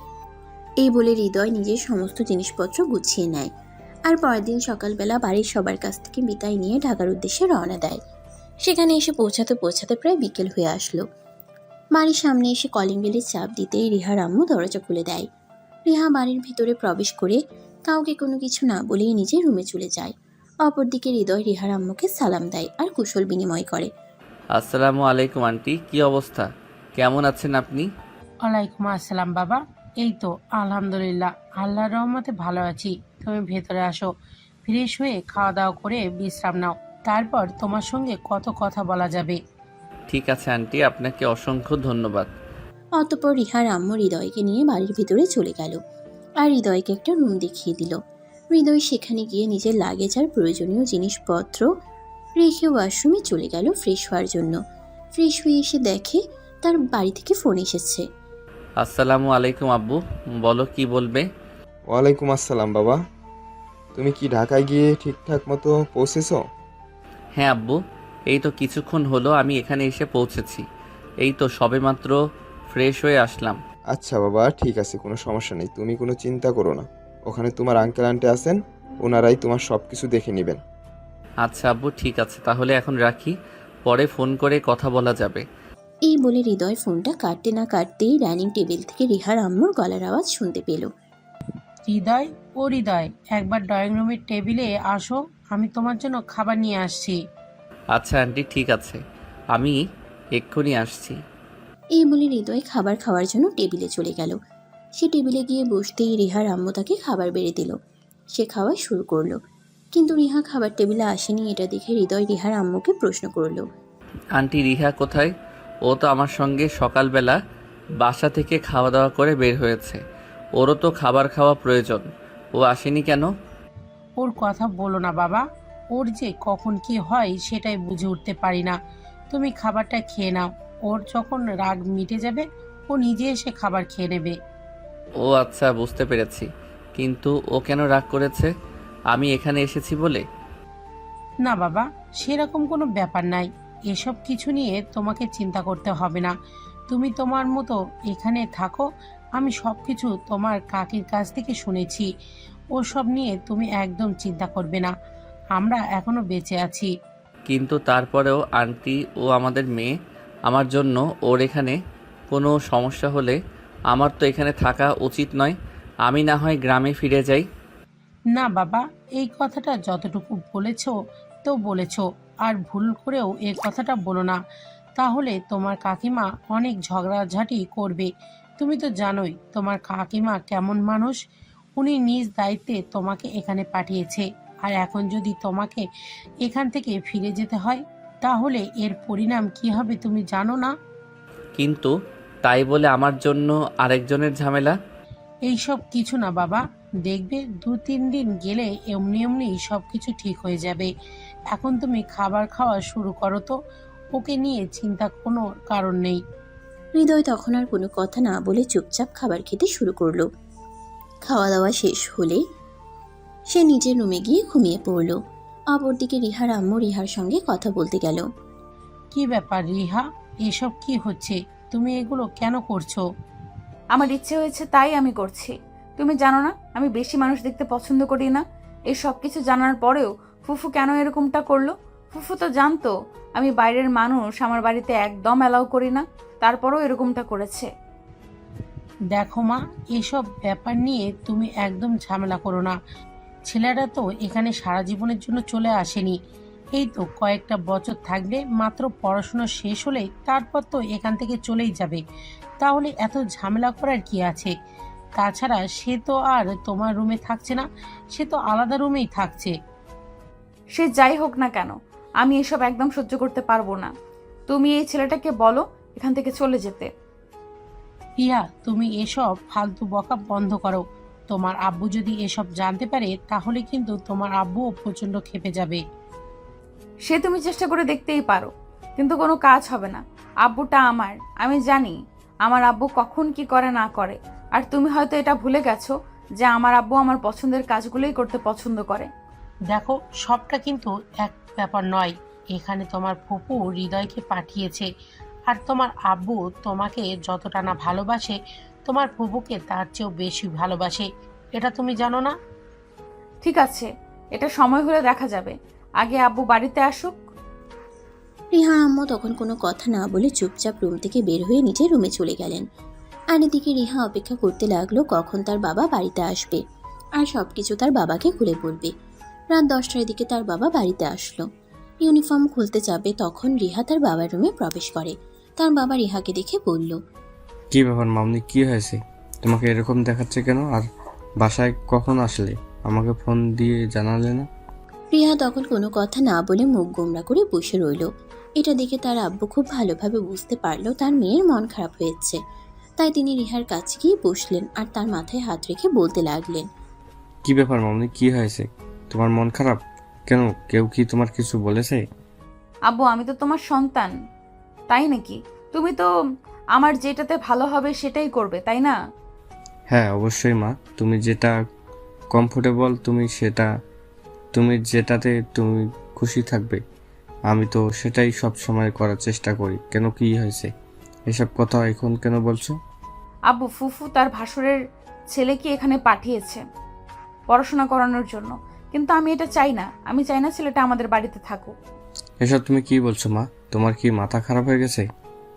এই বলে হৃদয় নিজের সমস্ত জিনিসপত্র গুছিয়ে নেয়, আর পরের দিন সকালবেলা বাড়ির সবার কাছ থেকে বিদায় নিয়ে ঢাকার উদ্দেশ্যে রওনা দেয়। সেখানে এসে পৌঁছাতে পৌঁছাতে প্রায় বিকেল হয়ে আসলো। বাড়ির সামনে এসে কলিং বেলে চাপ দিতেই রিহার আম্মু দরজা খুলে দেয়। রিহা বাড়ির ভিতরে প্রবেশ করে কাউকে কোনো কিছু না বলেই নিজের রুমে চলে যায়। অপরদিকে হৃদয় রিহার আম্মুকে সালাম দেয় আর কুশল বিনিময় করে। আসসালামু আলাইকুম আন্টি, কি অবস্থা? কেমন আছেন আপনি? ওয়ালাইকুম আসসালাম বাবা। এই তো আলহামদুলিল্লাহ, আল্লাহর রহমতে ভালো আছি। তুমি ভেতরে আসো, ফ্রেশ হয়ে খাওয়া দাওয়া করে বিশ্রাম নাও, তারপর তোমার সঙ্গে কত কথা বলা যাবে। ঠিক আছে আন্টি, আপনাকে অসংখ্য ধন্যবাদ। অতঃপর রিহার আম্মু হৃদয়কে নিয়ে বাড়ির ভিতরে চলে গেল আর হৃদয়কে একটা রুম দেখিয়ে দিল। হৃদয় সেখানে গিয়ে নিজের লাগেজ আর প্রয়োজনীয় জিনিসপত্র রেখে ওয়াশরুমে চলে গেল ফ্রেশ হওয়ার জন্য। ফ্রেশ হয়ে এসে দেখে তার বাড়ি থেকে ফোন এসেছে। আসসালামু আলাইকুম আব্বু, বলো কি বলবে? ওয়ালাইকুম আসসালাম বাবা। তুমি কি ঢাকায় গিয়ে ঠিকঠাক মতো পৌঁছেছো? হ্যাঁ আব্বু, এই তো কিছুক্ষণ হলো আমি এখানে এসে পৌঁছেছি। এই তো সবেমাত্র ফ্রেশ হয়ে আসলাম। আচ্ছা বাবা, ঠিক আছে, কোনো সমস্যা নেই, তুমি কোনো চিন্তা করো না। ওখানে তোমার আঙ্কেল আন্টি আছেন, ওনারাই তোমার সব কিছু দেখে নেবেন। আচ্ছা আব্বু, ঠিক আছে, তাহলে এখন রাখি, পরে ফোন করে কথা বলা যাবে। এই বলে হৃদয় ফোনটা কাটতে না কাটতেই ডাইনিং টেবিল থেকে রিহার আম্মুর গলার আওয়াজ শুনতে পেল। হৃদয়, ও হৃদয়, একবার ড্রয়িং রুমের টেবিলে আসো, আমি তোমার জন্য খাবার নিয়ে আসছি। আচ্ছা আন্টি, ঠিক আছে, আমি এক্ষুনি আসছি। এই বলে হৃদয় খাবার খাওয়ার জন্য টেবিলে চলে গেল। সে টেবিলে গিয়ে বসতেই রিহার আম্মু তাকে খাবার বেড়ে দিল। সে খাওয়া শুরু করলো, কিন্তু রিহা খাবার টেবিলে আসেনি। এটা দেখে হৃদয় রিহার আম্মুকে প্রশ্ন করলো। আন্টি রিহা কোথায়? ও তো আমার সঙ্গে সকালবেলা বাসা থেকে খাওয়া দাওয়া করে বের হয়েছে, ওরও তো খাবার খাওয়া প্রয়োজন, ও আসেনি কেন? ওর কথা বলো না বাবা, ওর যে কখন কি হয় সেটাই বুঝে উঠতে পারি না। তুমি খাবারটা খেয়ে নাও, ওর যখন রাগ মিটে যাবে ও নিজে এসে খাবার খেয়ে নেবে। ও আচ্ছা, বুঝতে পেরেছি, কিন্তু ও কেন রাগ করেছে? আমি এখানে এসেছি বলে? না বাবা, সেরকম কোনো ব্যাপার নাই, এসব কিছু নিয়ে তোমাকে চিন্তা করতে হবে না। তুমি তোমার মতো এখানে থাকো, আমি সব কিছু তোমার কাকির কাছ থেকে শুনেছি। ওসব নিয়ে তুমি একদম চিন্তা করবে না, আমরা এখনো বেঁচে আছি। কিন্তু তারপরেও আন্টি, ও আমাদের মেয়ে, আমার জন্য ওর এখানে কোনো সমস্যা হলে আমার তো এখানে থাকা উচিত নয়। আমি না হয় গ্রামে ফিরে যাই। না বাবা, এই কথাটা যতটুকু বলেছো তো বলেছো, আর ভুল করেও এই কথাটা বলো না, তাহলে তোমার কাকিমা অনেক ঝগড়াঝাটি করবে। তুমি তো জানোই তোমার কাকিমা কেমন মানুষ, উনি নিজ দায়িত্বে তোমাকে এখানে পাঠিয়েছে, আর এখন যদি তোমাকে এখান থেকে ফিরে যেতে হয় তাহলে এর পরিণাম কি হবে তুমি জানো না? কিন্তু তাই বলে আমার জন্য আরেকজনের ঝামেলা? এইসব কিছু না বাবা, দেখবে 2-3 দিন গেলে এমনি এমনি সব কিছু ঠিক হয়ে যাবে। এখন তুমি খাবার খাওয়া শুরু করো তো, ওকে নিয়ে চিন্তা কোনো কারণ নেই। হৃদয় তখন আর কোনো কথা না বলে চুপচাপ খাবার খেতে শুরু করলো। খাওয়া দাওয়া শেষ হলে সে নিজের রুমে গিয়ে ঘুমিয়ে পড়ল। অপরদিকে রিহার আম্মু রিহার সঙ্গে কথা বলতে গেল। কি ব্যাপার রিহা, এসব কি হচ্ছে? তুমি এগুলো কেন করছো? আমার ইচ্ছে হয়েছে তাই আমি করছি। তুমি জানো না আমি বেশি মানুষ দেখতে পছন্দ করি না। এই সব কিছু জানার পরেও ফুফু কেন এরকমটা করলো? ফুফু তো জানতো আমি বাইরের মানুষ আমার বাড়িতে একদম অ্যালাউ করি না, তারপরেও এরকমটা করেছে। দেখো মা, এসব ব্যাপার নিয়ে তুমি একদম ঝামেলা করো না। ছেলেরা তো এখানে সারা জীবনের জন্য চলে আসেনি, এই তো কয়েকটা বছর থাকবে, মাত্র পড়াশোনা শেষ হলে তারপর তো এখান থেকে চলেই যাবে। তাহলে এত ঝামেলা করার কি আছে? তাছাড়া সে তো আর তোমার রুমে থাকছে না, সে তো আলাদা রুমেই থাকছে। সে যাই হোক না কেন, আমি এসব একদম সহ্য করতে পারবো না। তুমি এই ছেলেটাকে বলো এখান থেকে চলে যেতে। রিয়া, তুমি এসব ফালতু বকা বন্ধ করো। তোমার আব্বু যদি এসব জানতে পারে তাহলে কিন্তু তোমার আব্বুও প্রচন্ড ক্ষেপে যাবে। সে তুমি চেষ্টা করে দেখতেই পারো, কিন্তু কোনো কাজ হবে না। আব্বুটা আমার, আমি জানি আমার আব্বু কখন কি করে না করে। আর তুমি হয়তো এটা ভুলে গেছো যে আমার আব্বু আমার পছন্দের কাজগুলোই করতে পছন্দ করে। দেখো, সবটা কিন্তু এক ব্যাপার নয়। এখানে তোমার ফুপু হৃদয়কে পাঠিয়েছে, আর তোমার আব্বু তোমাকে যতটা না ভালোবাসে তোমার ফুপুকে তার চেয়েও বেশি ভালোবাসে, এটা তুমি জানো না? ঠিক আছে, এটা সময় হলে দেখা যাবে। আগে আব্বু বাড়িতে আসুক। রিহার আম্মু তখন কোনো কথা না বলে চুপচাপ রুম থেকে বের হয়ে নিজের রুমে চলে গেলেন। আর এদিকে রিহা অপেক্ষা করতে লাগলো কখন তার বাবা বাড়িতে আসবে আর সবকিছু তার বাবাকে খুলে বলবে। রাত 10টার দিকে তার বাবা বাড়িতে আসলো। ইউনিফর্ম খুলতে যাবে তখন রিহা তার বাবার রুমে প্রবেশ করে। তার বাবা রিহাকে দেখে বলল, কি ব্যাপার মামনি, কি হয়েছে? তোমাকে এরকম দেখাচ্ছে কেন? আর বাসায় কখন আসলে? আমাকে ফোন দিয়ে জানালে না? রিহা তখন কোনো কথা না বলে মুখ গোমড়া করে বসে রইল। এটা দেখে তার আব্বু খুব ভালোভাবে বুঝতে পারলো তার মেয়ের মন খারাপ হয়েছে। তাই তিনি রিহার কাছে গিয়ে বসলেন আর তার মাথায় হাত রেখে বলতে লাগলেন, কি ব্যাপার মামনি, কি হয়েছে? তোমার মন খারাপ কেন? কেউ কি তোমার কিছু বলেছে? আব্বু, আমি তো তোমার সন্তান, তাই নাকি? তুমি তো আমার যেটাতে ভালো হবে সেটাই করবে, তাই না? হ্যাঁ অবশ্যই মা, তুমি যেটা কমফোর্টেবল তুমি যেটাতে তুমি খুশি থাকবে, আমি তো সেটাই সব সময় করার চেষ্টা করি। কেন, কি হয়েছে? এসব কথা এখন কেন বলছো? আব্বু, ফুফু তার ভাসুরের ছেলেকে এখানে পাঠিয়েছে পড়াশোনা করানোর জন্য, কিন্তু আমি এটা চাই না। আমি চাই না ছেলেটা আমাদের বাড়িতে থাকুক। এসব তুমি কি বলছো মা? তোমার কি মাথা খারাপ হয়ে গেছে?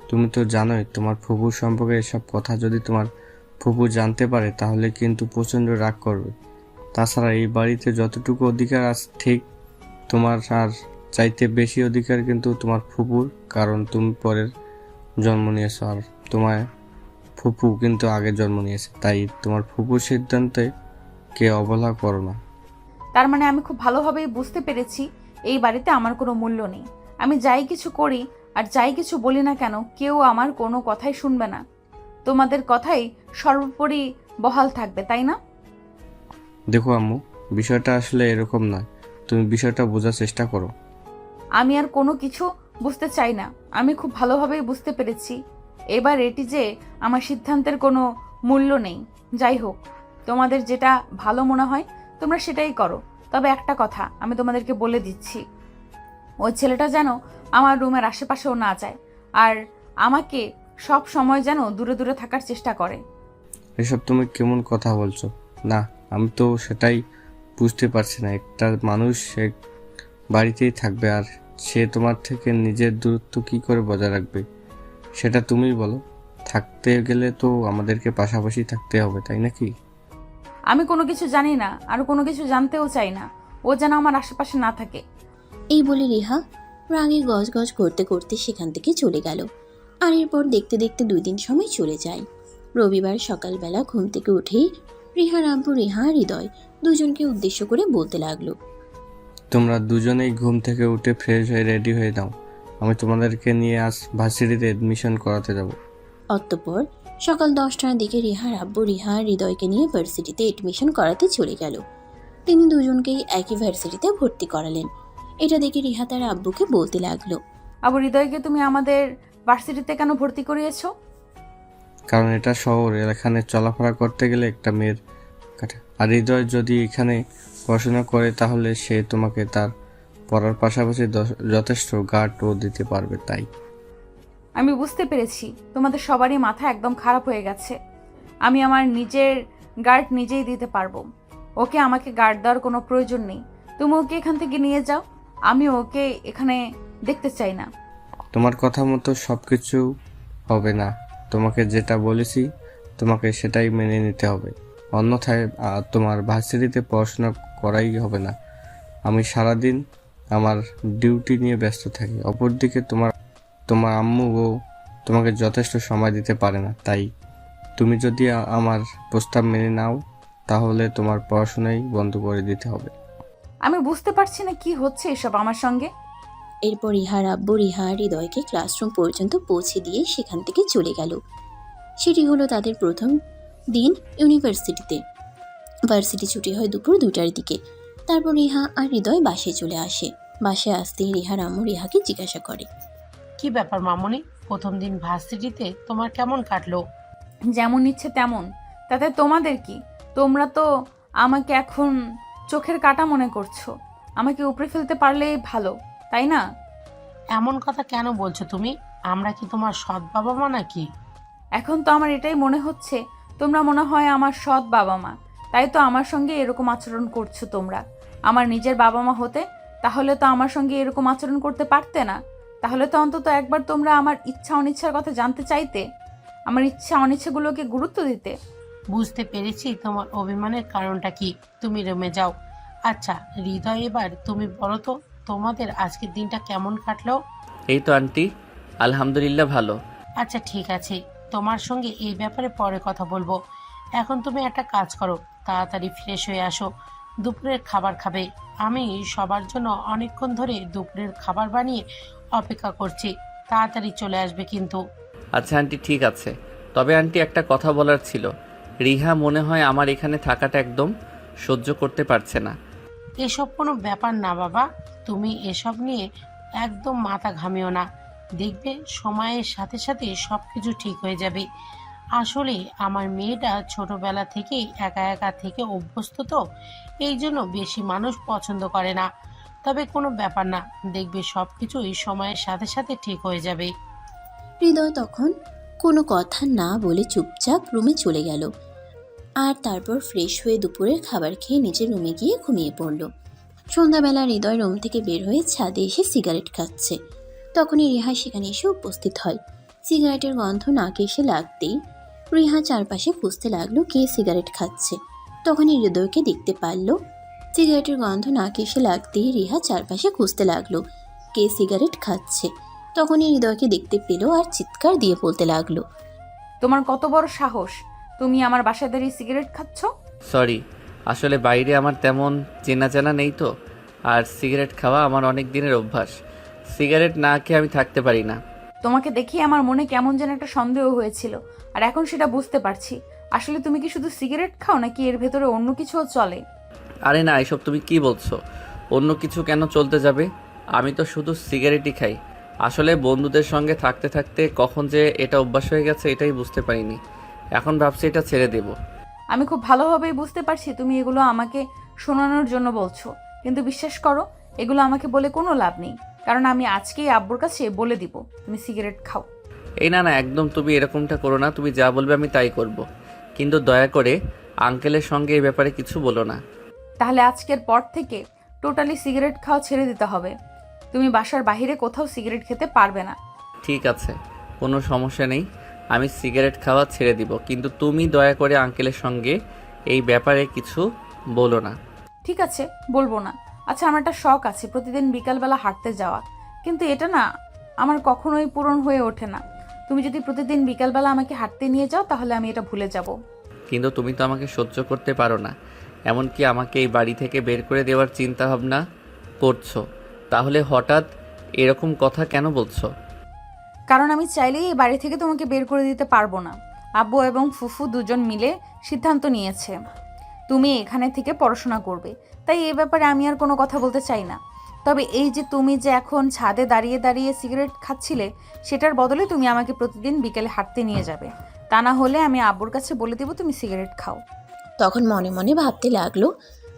তুমি তো জানোই তোমার ফুফু সম্পর্কে এসব কথা যদি তোমার ফুফু জানতে পারে তাহলে কিন্তু প্রচণ্ড রাগ করবে। তাছাড়া এই বাড়িতে যতটুকু অধিকার আছে ঠিক তোমার আর চাইতে বেশি অধিকার কিন্তু তোমার ফুপুর, কারণ তুমি পরের জন্ম নিয়েছো আর তোমার ফুপু কিন্তু আগে জন্ম নিয়েছে। তাই তোমার ফুপুর সিদ্ধান্তে কে অবহেলা করো না। তার মানে আমি খুব ভালোভাবেই বুঝতে পেরেছি এই বাড়িতে আমার কোনো মূল্য নেই। আমি যাই কিছু করি আর যাই কিছু বলি না কেন, কেউ আমার কোনো কথাই শুনবে না। তোমাদের কথাই সর্বোপরি বহাল থাকবে, তাই না? দেখো আম্মু, বিষয়টা আসলে এরকম নয়, তুমি বিষয়টা বোঝার চেষ্টা করো। আমি আর কোনো কিছু বুঝতে চাই না। আমি খুব ভালোভাবেই বুঝতে পেরেছি এবার এটি যে আমার সিদ্ধান্তের কোনো মূল্য নেই। যাই হোক, তোমাদের যেটা ভালো মনে হয় তোমরা সেটাই করো। তবে একটা কথা আমি তোমাদেরকে বলে দিচ্ছি, ওই ছেলেটা যেন আমার রুমের আশেপাশেও না যায়, আর আমাকে সব সময় যেন দূরে দূরে থাকার চেষ্টা করে। এসব তুমি কেমন কথা বলছো? না, আমি তো সেটাই বুঝতে পারছি না। একটা মানুষ এক বাড়িতেই থাকবে আর সে তোমার থেকে নিজের দূরত্ব কি করে বজায় রাখবে সেটা তুমিই বলো। থাকতে গেলে তো আমাদেরকে পাশাপাশি থাকতে হবে, তাই নাকি? আমি কোনো কিছু জানি না আর কোনো কিছু জানতেও চাই না। ও যেন আমার আশেপাশে না থাকে। এই বলে রিহা রাগে গজগজ করতে করতে সেখান থেকে চলে গেল। আর এরপর দেখতে দেখতে 2 দিন সময় চলে যায়। রবিবার সকালবেলা ঘুম থেকে উঠেই রিহার আব্বু রিহা আর হৃদয় দুজনকে উদ্দেশ্য করে বলতে লাগলো, তোমরা দুজনেই ঘুম থেকে উঠে ফ্রেশ হয়ে রেডি হয়ে নাও, আমি তোমাদেরকে নিয়ে আজ ভার্সিটিতে এডমিশন করাতে যাব। অতঃপর সকাল 10টার দিকে রিহার আব্বু রিহা আর হৃদয়কে নিয়ে ভার্সিটিতে এডমিশন করাতে চলে গেল। তিনি দুজনকেই একই ভার্সিটিতে ভর্তি করালেন। এটা দেখে রিহা তার আব্বুকে বলতে লাগলো, আবু, হৃদয়কে তুমি আমাদের ভার্সিটিতে কেন ভর্তি করিয়েছো? কারণ এটা শহর, এখানে চলাফেরা করতে গেলে একটা মেয়ের কাটে। আর হৃদয় যদি এখানে পড়াশোনা করে তাহলে সে তোমাকে তার পড়ার পাশাপাশি যথেষ্ট গার্ডও দিতে পারবে। তাই আমি বুঝতে পেরেছি তোমাদের সবারই মাথা একদম খারাপ হয়ে গেছে। আমি আমার নিজের গার্ড নিজেই দিতে পারবো। ওকে আমাকে গার্ড দেওয়ার কোনো প্রয়োজন নেই। তুমি ওকে এখান থেকে নিয়ে যাও। আমি ওকে এখানে দেখতে চাই না। তোমার কথা মতো সব কিছু হবে না। তোমাকে যেটা বলেছি তোমাকে সেটাই মেনে নিতে হবে, অন্যথায় তোমার ভার্সিটিতে পড়াশোনা করাই হবে না। আমি সারাদিন আমার ডিউটি নিয়ে ব্যস্ত থাকি। অপরদিকে তোমার আম্মুও তোমাকে যথেষ্ট সময় দিতে পারে না। তাই তুমি যদি আমার প্রস্তাব মেনে নাও তাহলে তোমার পড়াশোনাই বন্ধ করে দিতে হবে। আমি বুঝতে পারছি না কি হচ্ছে এসব আমার সঙ্গে। এরপর রিহার আব্বু রিহা আর হৃদয়কে ক্লাসরুম পর্যন্ত পৌঁছে দিয়ে সেখান থেকে চলে গেল। সেটি হলো তাদের প্রথম দিন ইউনিভার্সিটিতে। ভার্সিটি ছুটি হয় দুপুর 2টার দিকে। তারপর রিহা আর হৃদয় বাসে চলে আসে। বাসে আসতেই রিহার আম্মু রিহাকে জিজ্ঞাসা করে, কি ব্যাপার মামনি, প্রথম দিন ভার্সিটিতে তোমার কেমন কাটলো? যেমন ইচ্ছে তেমন, তাতে তোমাদের কি? তোমরা তো আমাকে এখন চোখের কাঁটা মনে করছো। আমাকে উপড়ে ফেলতে পারলেই ভালো, তাই না? এমন কথা কেন বলছো তুমি? আমরা কি তোমার সৎ বাবা মা নাকি? এখন তো আমার এটাই মনে হচ্ছে তোমরা মনে হয় আমার সৎ বাবা মা। তাই তো আমার সঙ্গে এরকম আচরণ করছো তোমরা। আমার নিজের বাবা মা হতে তাহলে তো আমার সঙ্গে এরকম আচরণ করতে পারতে না। তাহলে তো অন্তত একবার তোমরা আমার ইচ্ছা অনিচ্ছার কথা জানতে চাইতে, আমার ইচ্ছা অনিচ্ছাগুলোকে গুরুত্ব দিতে। বুঝতে পেরেছি তোমার অভিমানের কারণটা কি। তুমি রুমে যাও। আচ্ছা হৃদয়, এবার তুমি বলো তো তোমাদের আজকের দিনটা কেমন কাটলো? এই তো আন্টি, আলহামদুলিল্লাহ ভালো। আচ্ছা ঠিক আছে, তোমার সঙ্গে এই ব্যাপারে পরে কথা বলবো। এখন তুমি একটা কাজ করো, তাড়াতাড়ি ফ্রেশ হয়ে আসো, দুপুরের খাবার খাবে। আমি সবার জন্য অনেকক্ষণ ধরে দুপুরের খাবার বানিয়ে অপেক্ষা করছি, তাড়াতাড়ি চলে আসবে কিন্তু। আচ্ছা আন্টি ঠিক আছে। তবে আন্টি একটা কথা বলার ছিল। রিহা মনে হয় আমার এখানে থাকাটা একদম সহ্য করতে পারছে না। এসব কোনো ব্যাপার না বাবা, তুমি এসব নিয়ে একদম মাথা ঘামিও না। দেখবে সময়ের সাথে সাথে সব কিছু ঠিক হয়ে যাবে। আসলে আমার মেয়েটা ছোটবেলা থেকেই একা একা থেকে অভ্যস্ত, তো এই জন্য বেশি মানুষ পছন্দ করে না। তবে কোনো ব্যাপার না, দেখবে সব কিছুই সময়ের সাথে সাথে ঠিক হয়ে যাবে। হৃদয় তখন কোনো কথা না বলে চুপচাপ রুমে চলে গেল। আর তারপর ফ্রেশ হয়ে দুপুরের খাবার খেয়ে নিজের রুমে গিয়ে ঘুমিয়ে পড়ল। সন্ধ্যাবেলা হৃদয় রুম থেকে বের হয়ে ছাদে এসে সিগারেট খাচ্ছে। তখনই রিহা সেখানে এসে উপস্থিত হয়। সিগারেটের গন্ধ নাকে এসে লাগতেই রিহা চারপাশে খুঁজতে লাগলো কে সিগারেট খাচ্ছে। তখনই হৃদয়কে দেখতে পারল। সিগারেটের গন্ধ নাকে এসে লাগতেই রিহা চারপাশে খুঁজতে লাগলো কে সিগারেট খাচ্ছে। তখনই হৃদয়কে দেখতে পেল আর চিৎকার দিয়ে বলতে লাগলো, তোমার কত বড় সাহস, তুমি আমার বাসায় দাঁড়িয়ে সিগারেট খাচ্ছ? সরি, আসলে বাইরে আমার তেমন চেনা জানা নেই তো, আর সিগারেট খাওয়া আমার অনেক দিনের অভ্যাস। সিগারেট না খেয়ে আমি থাকতে পারি না। তোমাকে দেখে আমার মনে কেমন যেন একটা সন্দেহ হয়েছিল, আর এখন সেটা বুঝতে পারছি। আসলে তুমি কি শুধু সিগারেট খাও নাকি এর ভেতরে অন্য কিছুও চলে? আরে না, এসব তুমি কি বলছো? অন্য কিছু কেন চলতে যাবে? আমি তো শুধু সিগারেটই খাই। আসলে বন্ধুদের সঙ্গে থাকতে থাকতে কখন যে এটা অভ্যাস হয়ে গেছে এটাই বুঝতে পারিনি। এখন ভাবছি এটা ছেড়ে দেব। আমি খুব ভালোভাবেই বুঝতে পারছি তুমি এগুলো আমাকে শোনানোর জন্য বলছো, কিন্তু বিশ্বাস করো এগুলো আমাকে বলে কোনো লাভ নেই, কারণ আমি আজকেই আব্বুর কাছে বলে দিব তুমি সিগারেট খাও। এই না না, একদম তুমি এরকমটা করো না। তুমি যা বলবে আমি তাই করব, কিন্তু দয়া করে আঙ্কেলের সঙ্গে এই ব্যাপারে কিছু বলো না। তাহলে আজকের পর থেকে টোটালি সিগারেট খাওয়া ছেড়ে দিতে হবে। তুমি বাসার বাইরে কোথাও সিগারেট খেতে পারবে না। ঠিক আছে, কোনো সমস্যা নেই, আমি সিগারেট খাওয়া ছেড়ে দিব, কিন্তু তুমি দয়া করে আঙ্কেলের সঙ্গে এই ব্যাপারে কিছু বলো না। ঠিক আছে, বলবো না। আচ্ছা, আমার একটা শখ আছে প্রতিদিন বিকালবেলা হাঁটতে যাওয়া, কিন্তু এটা না আমার কখনোই পূরণ হয়ে ওঠে না। তুমি যদি প্রতিদিন বিকালবেলা আমাকে হাঁটতে নিয়ে যাও তাহলে আমি এটা ভুলে যাব। কিন্তু তুমি তো আমাকে সহ্য করতে পারো না, এমনকি আমাকে এই বাড়ি থেকে বের করে দেওয়ার চিন্তা ভাবনা করছো। তাহলে হঠাৎ এরকম কথা কেন বলছো? কারণ আমি চাইলেই এই বাড়ি থেকে তোমাকে বের করে দিতে পারবো না। আব্বু এবং ফুফু দুজন মিলে সিদ্ধান্ত নিয়েছে তুমি এখানে থেকে পড়াশোনা করবে, তাই এই ব্যাপারে আমি আর কোনো কথা বলতে চাই না। তবে এই যে তুমি যে এখন ছাদে দাঁড়িয়ে দাঁড়িয়ে সিগারেট খাচ্ছিলে, সেটার বদলে তুমি আমাকে প্রতিদিন বিকেলে হাঁটতে নিয়ে যাবে। তা না হলে আমি আব্বুর কাছে বলে দেবো তুমি সিগারেট খাও। তখন মনে মনে ভাবতে লাগলো,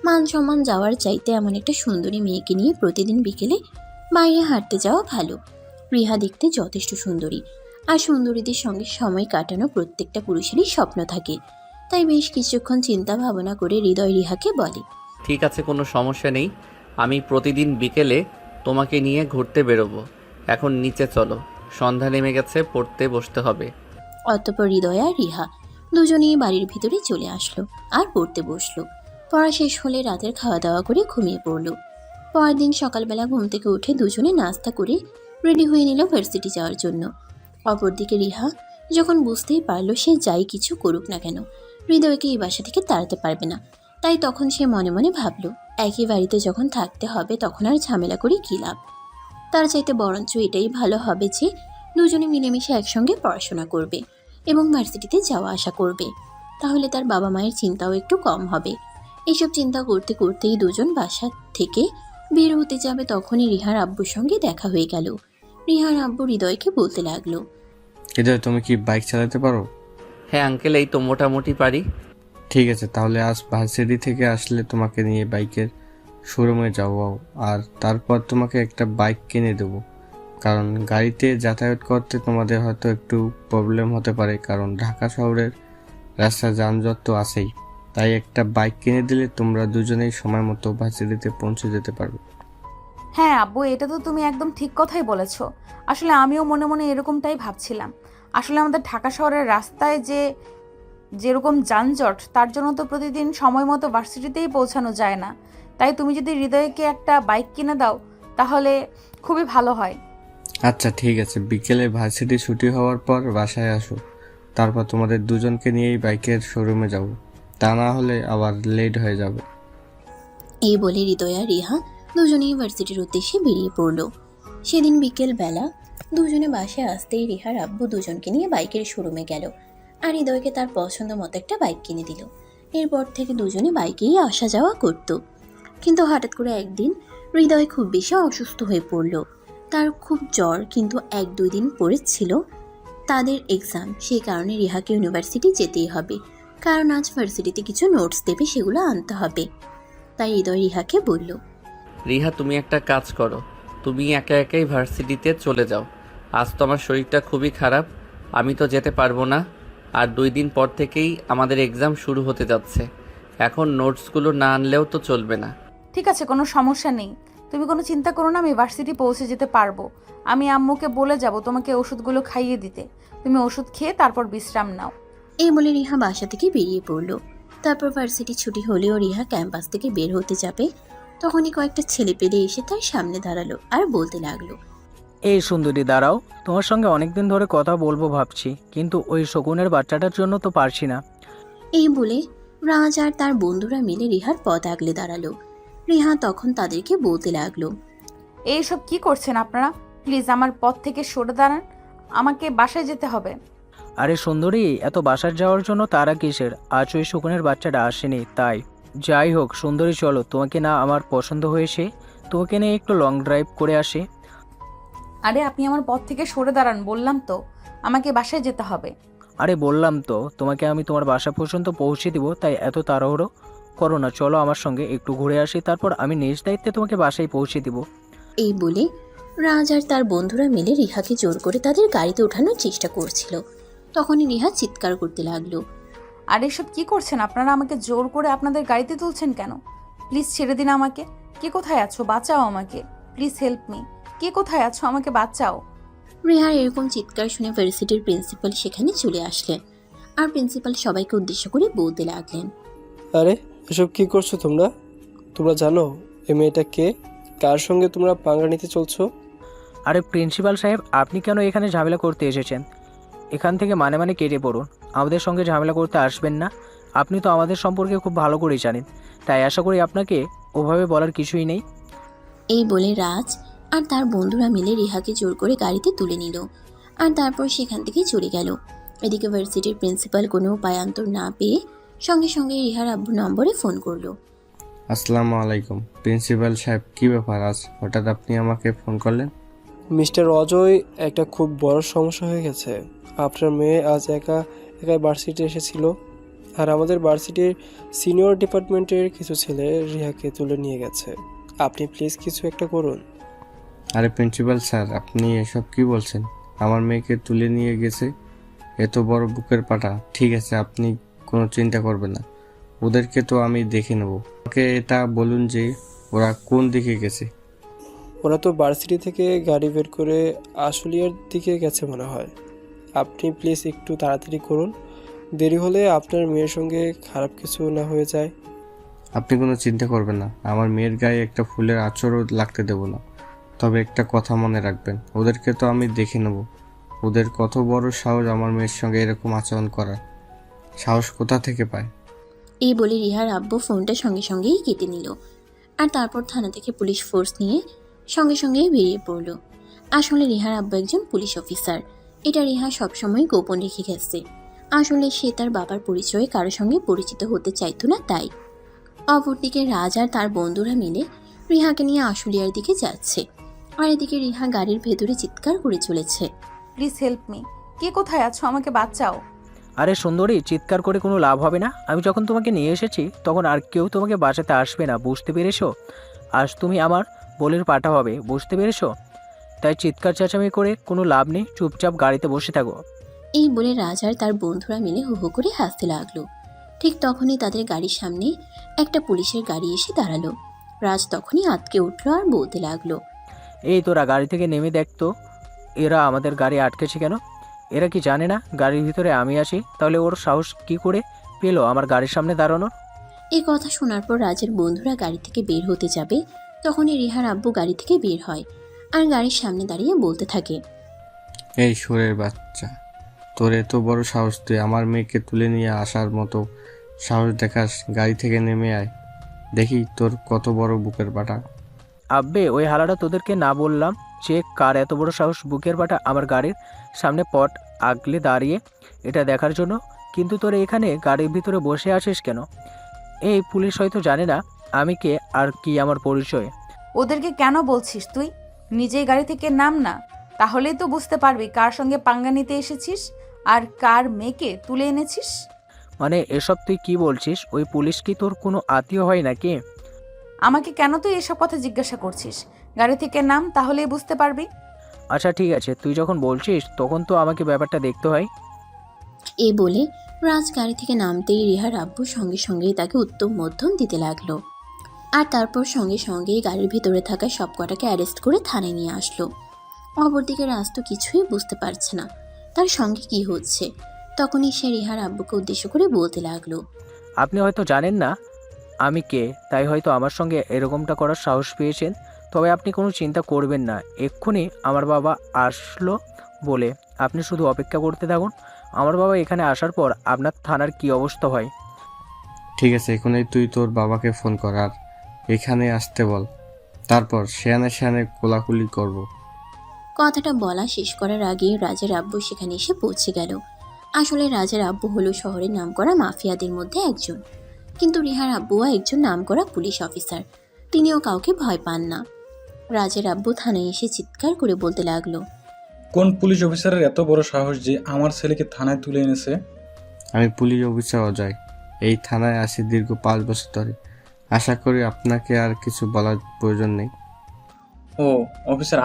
মান সম্মান যাওয়ার চাইতে এমন একটা সুন্দরী মেয়েকে নিয়ে প্রতিদিন বিকেলে বাইরে হাঁটতে যাওয়া ভালো। রিহা দেখতে যথেষ্ট সুন্দরী, আর সুন্দরীদের সঙ্গে সময় কাটানো প্রত্যেকটা পুরুষেরই স্বপ্ন থাকে। তাই বেশ কিছুক্ষণ চিন্তা ভাবনা করে হৃদয় রিহাকে বলে, ঠিক আছে, কোনো সমস্যা নেই, আমি প্রতিদিন বিকেলে তোমাকে নিয়ে ঘুরতে বেরোবো। এখন নিচে চলো, সন্ধ্যা নেমে গেছে, পড়তে বসতে হবে। অতঃপর হৃদয় আর রিহা দুজনেই বাড়ির ভিতরে চলে আসলো আর পড়তে বসলো। পড়া শেষ হলে রাতের খাওয়া দাওয়া করে ঘুমিয়ে পড়লো। পরের দিন সকালবেলা ঘুম থেকে উঠে দুজনে নাস্তা করে রেডি হয়ে নিল ভার্সিটি যাওয়ার জন্য। অপরদিকে রিহা যখন বুঝতেই পারলো সে যাই কিছু করুক না কেন হৃদয়কে এই বাসা থেকে তাড়াতে পারবে না, তাই তখন সে মনে মনে ভাবলো, একই বাড়িতে যখন থাকতে হবে তখন আর ঝামেলা করে কী লাভ। তার চাইতে বরঞ্চ এটাই ভালো হবে যে দুজনে মিলেমিশে একসঙ্গে পড়াশোনা করবে এবং ভার্সিটিতে যাওয়া আসা করবে। তাহলে তার বাবা মায়ের চিন্তাও একটু কম হবে। এইসব চিন্তা করতে করতেই দুজন বাসা থেকে বের হতে যাবে, তখনই রিহার আব্বুর সঙ্গে দেখা হয়ে গেল। রিহার আব্বু হৃদয়কে বলতে লাগলো, হৃদয়, তুমি কি বাইক চালাতে পারো? হ্যাঁ আঙ্কেল, এই তো মোটামুটি পারি। ঠিক আছে, তাহলে আজ ভার্সিটি থেকে আসলে তোমাকে নিয়ে বাইকের শোরুমে যাবো, আর তারপর তোমাকে একটা বাইক কিনে দেবো। কারণ গাড়িতে যাতায়াত করতে তোমাদের হয়তো একটু প্রবলেম হতে পারে, কারণ ঢাকা শহরের রাস্তা যানজট তো আছেই। তাই একটা বাইক কিনে দিলে তোমরা দুজনেই সময় মতো ভার্সিটিতে পৌঁছে যেতে পারবে। হ্যাঁ আব্বু, এটা তো তুমি একদম ঠিক কথাই বলেছো। আসলে আমিও মনে মনে এরকমটাই ভাবছিলাম। আসলে আমাদের ঢাকা শহরের রাস্তায় যেরকম যানজট, তার জন্য তো প্রতিদিন সময় মতো ভার্সিটিতেই পৌঁছানো যায় না। তাই তুমি যদি হৃদয়কে একটা বাইক কিনে দাও তাহলে খুবই ভালো হয়। আচ্ছা ঠিক আছে, বিকেলে ভার্সিটি ছুটি হওয়ার পর বাসায় আসো, তারপর তোমাদের দুজনকে নিয়েই বাইকের শোরুমে যাব, তা না হলে আবার লেট হয়ে যাবে। এই বলে হৃদয় আর রিহা দুজনেই ভার্সিটির উদ্দেশ্যে বেরিয়ে পড়ল। সেদিন বিকেল বেলা দুজনে বাসায় আসতেই রিহার আব্বু দুজনকে নিয়ে বাইকের শোরুমে গেল আর হৃদয়কে তার পছন্দ মতো একটা বাইক কিনে দিল। এরপর থেকে দুজনে বাইকেই আসা যাওয়া করত। কিন্তু হঠাৎ করে একদিন হৃদয় খুব বেশি অসুস্থ হয়ে পড়ল। তার খুব জ্বর, কিন্তু 1-2 দিন পরে ছিল তাদের এক্সাম। সেই কারণে রিহাকে ইউনিভার্সিটি যেতেই হবে, কারণ আজ ভার্সিটিতে কিছু নোটস দেবে, সেগুলো আনতে হবে। তাই হৃদয় রিহাকে বলল, রিহা তুমি একটা কাজ করো, তুমি একা একাই ভার্সিটিতে চলে যাও। আজ তো আমার শরীরটা খুবই খারাপ, আমি তো যেতে পারবো না। আর 2 দিন পর থেকেই আমাদের এক্সাম শুরু হতে যাচ্ছে, এখন নোটসগুলো না আনলেও তো চলবে না। ঠিক আছে, কোনো সমস্যা নেই, তুমি কোনো চিন্তা করো না, আমি ভার্সিটি পৌঁছে যেতে পারবো। আমি আম্মুকে বলে যাব তোমাকে ওষুধগুলো খাইয়ে দিতে। তুমি ওষুধ খেয়ে তারপর বিশ্রাম নাও। এই বলে রিহা বাসা থেকে বেরিয়ে পড়ল। তারপর ভার্সিটি ছুটি হলেও রিহা ক্যাম্পাস থেকে বের হতে যাবে, তখনই কয়েকটা ছেলে পেলে এসে তার সামনে দাঁড়ালো আর বলতে লাগলো, এই সুন্দরী দাঁড়াও, তোমার সঙ্গে অনেকদিন ধরে কথা বলবো ভাবছি, কিন্তু ওই শকুনের বাচ্চাটার জন্য তো পারছি না। এই বলে রাজ আর তার বন্ধুরা মিলে রিহার পথ আগলে দাঁড়ালো। রিহা তখন তাদেরকে বলতে লাগলো, এইসব কি করছেন আপনারা? প্লিজ আমার পথ থেকে সরে দাঁড়ান, আমাকে বাসায় যেতে হবে। আরে সুন্দরী, এত বাসার যাওয়ার জন্য তারা কিসের? আজ ওই শকুনের বাচ্চাটা আসেনি তাই। যাই হোক সুন্দরী, চলো, তোমাকে না আমার পছন্দ হয়েছে, তোমাকে নিয়ে একটু লং ড্রাইভ করে আসি। আরে আপনি আমার পথ থেকে সরে দাঁড়ান, বললাম তো আমাকে বাসায় যেতে হবে। আরে বললাম তো তোমাকে আমি তোমার বাসা পর্যন্ত পৌঁছে দিব, তাই এত তাড়াহুড়ো করো না, চলো আমার সঙ্গে একটু ঘুরে আসি, তারপর আমি নিজ দায়িত্বে তোমাকে বাসায় পৌঁছে দিব। এই বলে রাজ আর তার বন্ধুরা মিলে রিহাকে জোর করে তাদের গাড়িতে ওঠানোর চেষ্টা করছিল। তখনই রিহা চিৎকার করতে লাগলো, আর এসব কি করছেন আপনারা? আমাকে জোর করে আপনাদের গাড়িতে তুলছেন কেন? প্লিজ ছেড়ে দিন আমাকে। কে কোথায় আছো? বাঁচাও আমাকে, প্লিজ হেল্প মি। কে কোথায় আছো? আমাকে বাঁচাও। রিহার এরকম চিৎকার শুনে ভার্সিটির প্রিন্সিপাল সেখানে চলে আসলেন আর প্রিন্সিপাল সবাইকে উদ্দেশ্য করে বলতে লাগলেন, আরে এসব কি করছো তোমরা? তোমরা জানো এই মেয়েটা কে? কার সঙ্গে তোমরা পাঙ্গা নিতে চলছো? আরে প্রিন্সিপাল সাহেব, আপনি কেন এখানে ঝামেলা করতে এসেছেন? এখান থেকে মানে কেটে পড়ুন, আমাদের সঙ্গে ঝামেলা করতে আসবেন না। আপনি তো আমাদের সম্পর্কে খুব ভালো করেই জানেন, তাই আশা করি আপনাকে ওভাবে বলার কিছুই নেই। এই বলে রাজ আর তার বন্ধুরা মিলে রিহাকে জোর করে গাড়িতে তুলে নিল আর তারপর সেখান থেকে চলে গেল। এদিকে ভার্সিটির প্রিন্সিপাল কোনো উপায়ান্তর না পেয়ে সঙ্গে সঙ্গে রিহার আব্বুর নম্বরে ফোন করলো। আসসালামু আলাইকুম প্রিন্সিপাল সাহেব, কি ব্যাপার আজ হঠাৎ আপনি আমাকে ফোন করলেন? মিস্টার অজয়, একটা খুব বড় সমস্যা হয়ে গেছে। আপনার মেয়ে আজ একাই ভার্সিটি এসেছিল, আর আমাদের ভার্সিটির সিনিয়র ডিপার্টমেন্টের কিছু ছেলে রিহাকে তুলে নিয়ে গেছে। আপনি প্লিজ কিছু একটা করুন। আরে প্রিন্সিপাল স্যার, আপনি এসব কি বলছেন? আমার মেয়েকে তুলে নিয়ে গেছে? এত বড় বুকের পাটা। ঠিক আছে, আপনি কোনো চিন্তা করবেন না, ওদেরকে তো আমি দেখে নেব। ওকে এটা বলুন যে ওরা কোন দিকে গেছে। ওরা তো ভার্সিটি থেকে গাড়ি বের করে আশুলিয়ার দিকে গেছে মনে হয়। আপনি প্লিজ একটু তাড়াতাড়ি করুন, দেরি হলে আপনার মেয়ের সঙ্গে খারাপ কিছু না হয়ে যায়। আপনি কোনো চিন্তা করবেন না, আমার মেয়ের গায়ে একটা ফুলের আঁচড়ও লাগতে দেব না। তবে একটা কথা মনে রাখবেন, ওদেরকে তো আমি দেখে নেব। ওদের কত বড় সাহস আমার মেয়ের সঙ্গে এরকম আচরণ করার, সাহস কোথা থেকে পায়? এই বলে রিহার আব্বু ফোনটা সঙ্গে সঙ্গেই কেটে নিল আর তারপর থানা থেকে পুলিশ ফোর্স নিয়ে সঙ্গে সঙ্গেই বেরিয়ে পড়ল। আসলে রিহার আব্বু একজন পুলিশ অফিসার, এটা রিহা সবসময় গোপন রেখে গেছে। আসলে সে তার বাবার পরিচয়ে কারোর সঙ্গে পরিচিত হতে চাইতো না, তাই। অপরদিকে রাজ আর তার বন্ধুরা মিলে রিহাকে নিয়ে আশুলিয়ার দিকে যাচ্ছে আর এদিকে রিহা গাড়ির ভেতরে চিৎকার করে চলেছে, প্লিজ হেল্প মি। কে কোথায় আছো? আমাকে বাঁচাও। আরে সুন্দরী, চিৎকার করে কোনো লাভ হবে না। আমি যখন তোমাকে নিয়ে এসেছি তখন আর কেউ তোমাকে বাঁচাতে আসবে না, বুঝতে পেরেছো? আজ তুমি আমার বলের পাটা হবে, বুঝতে পেরেছো? তাই চিৎকার চেঁচামেচি করে কোনো লাভ নেই, চুপচাপ গাড়িতে বসে থাকো। এই বলে রাজ আর তার বন্ধুরা মিলে হু হু করে হাসতে লাগলো। ঠিক তখনই তাদের গাড়ির সামনে একটা পুলিশের গাড়ি এসে দাঁড়ালো। রাজ তখনই আটকে উঠলো আর বলতে লাগলো, এই তোরা গাড়ি থেকে নেমে দেখ তো, এরা আমাদের গাড়ি আটকেছে কেন? এরা কি জানে না গাড়ির ভিতরে আমি আছি? তাহলে ওর সাহস কি করে পেলো আমার গাড়ির সামনে দাঁড়ানোর? এই কথা শোনার পর রাজের বন্ধুরা গাড়ি থেকে বের হতে যাবে, তখনই রিহার আব্বু গাড়ি থেকে বের হয় আর গাড়ির সামনে দাঁড়িয়ে বলতে থাকে, এই সুরের বাচ্চা, তোর এত বড় সাহস, তুই আমার মেয়েকে তুলে নিয়ে আসার মতো সাহস দেখাস? গাড়ি থেকে নেমে আয়, দেখি তোর কত বড় বুকের বাটা। আব্বে, ওই হালাটা তোদেরকে না বললাম যে কার এত বড় সাহস বুকের বাটা আমার গাড়ির সামনে পট আগলে দাঁড়িয়ে এটা দেখার জন্য? কিন্তু তোরা এখানে গাড়ির ভিতরে বসে আছিস কেন? এই পুলিশ হয়তো জানে না আমি কে আর কি আমার পরিচয়। ওদেরকে কেন বলছিস তুই? নিজেই গাড়ি থেকে নাম না, তাহলেই তো বুঝতে পারবি কার সঙ্গে পাঙ্গা নিতে এসেছিস আর কার মেয়েকে তুলে এনেছিস। মানে এসব তুই কি বলছিস? ওই পুলিশ কি তোর কোনো আত্মীয় হয় নাকি? আমাকে কেন তুই এসব কথা জিজ্ঞাসা করছিস? গাড়ি থেকে নাম, তাহলেই বুঝতে পারবি। আচ্ছা ঠিক আছে, তুই যখন বলছিস তখন তো আমাকে ব্যাপারটা দেখতে হয়। এই বলে রাজ গাড়ি থেকে নামতেই রিহার আব্বু সঙ্গে সঙ্গেই তাকে উত্তম মধ্যম দিতে লাগলো। আর তারপর সঙ্গে সঙ্গেই গাড়ির ভিতরে থাকা সব কটাকে অ্যারেস্ট করে থানায় নিয়ে আসলো। অপরদিকে রাজ তো কিছুই বুঝতে পারছে না তার সঙ্গে কি হচ্ছে। তখনই সে রিহার আব্বুকে উদ্দেশ্য করে বলতে লাগলো, আপনি হয়তো জানেন না আমি কে, তাই হয়তো আমার সঙ্গে এরকমটা করার সাহস পেয়েছেন। তবে আপনি কোনো চিন্তা করবেন না, এক্ষুনি আমার বাবা আসলো বলে আপনি শুধু অপেক্ষা করতে থাকুন। আমার বাবা এখানে আসার পর আপনার থানার কি অবস্থা হয়। ঠিক আছে, এখনই তুই তোর বাবাকে ফোন কর আর এখানে আসতে বল, তারপর সেয়ানে সেয়ানে কোলাকুলি করব। কথাটা বলা শেষ করার আগে রাজের আব্বু সেখানে এসে পৌঁছে গেল। আসলে রাজের আব্বু হলো শহরের নামকরা মাফিয়াদের মধ্যে একজন, কিন্তু রিহার আব্বুও একজন নামকরা পুলিশ অফিসার। তিনিও কাউকে ভয় পান না। রাজের আব্বু থানায় এসে চিৎকার করে বলতে লাগলো, কোন পুলিশ অফিসারের এত বড় সাহস যে আমার ছেলেকে থানায় তুলে এনেছে? আমি পুলিশ অফিসার অজয়, এই থানায় আসি দীর্ঘ 5 বছর ধরে। আশা করি আপনাকে আর কিছু বলার প্রয়োজন নেই। ও অফিসার,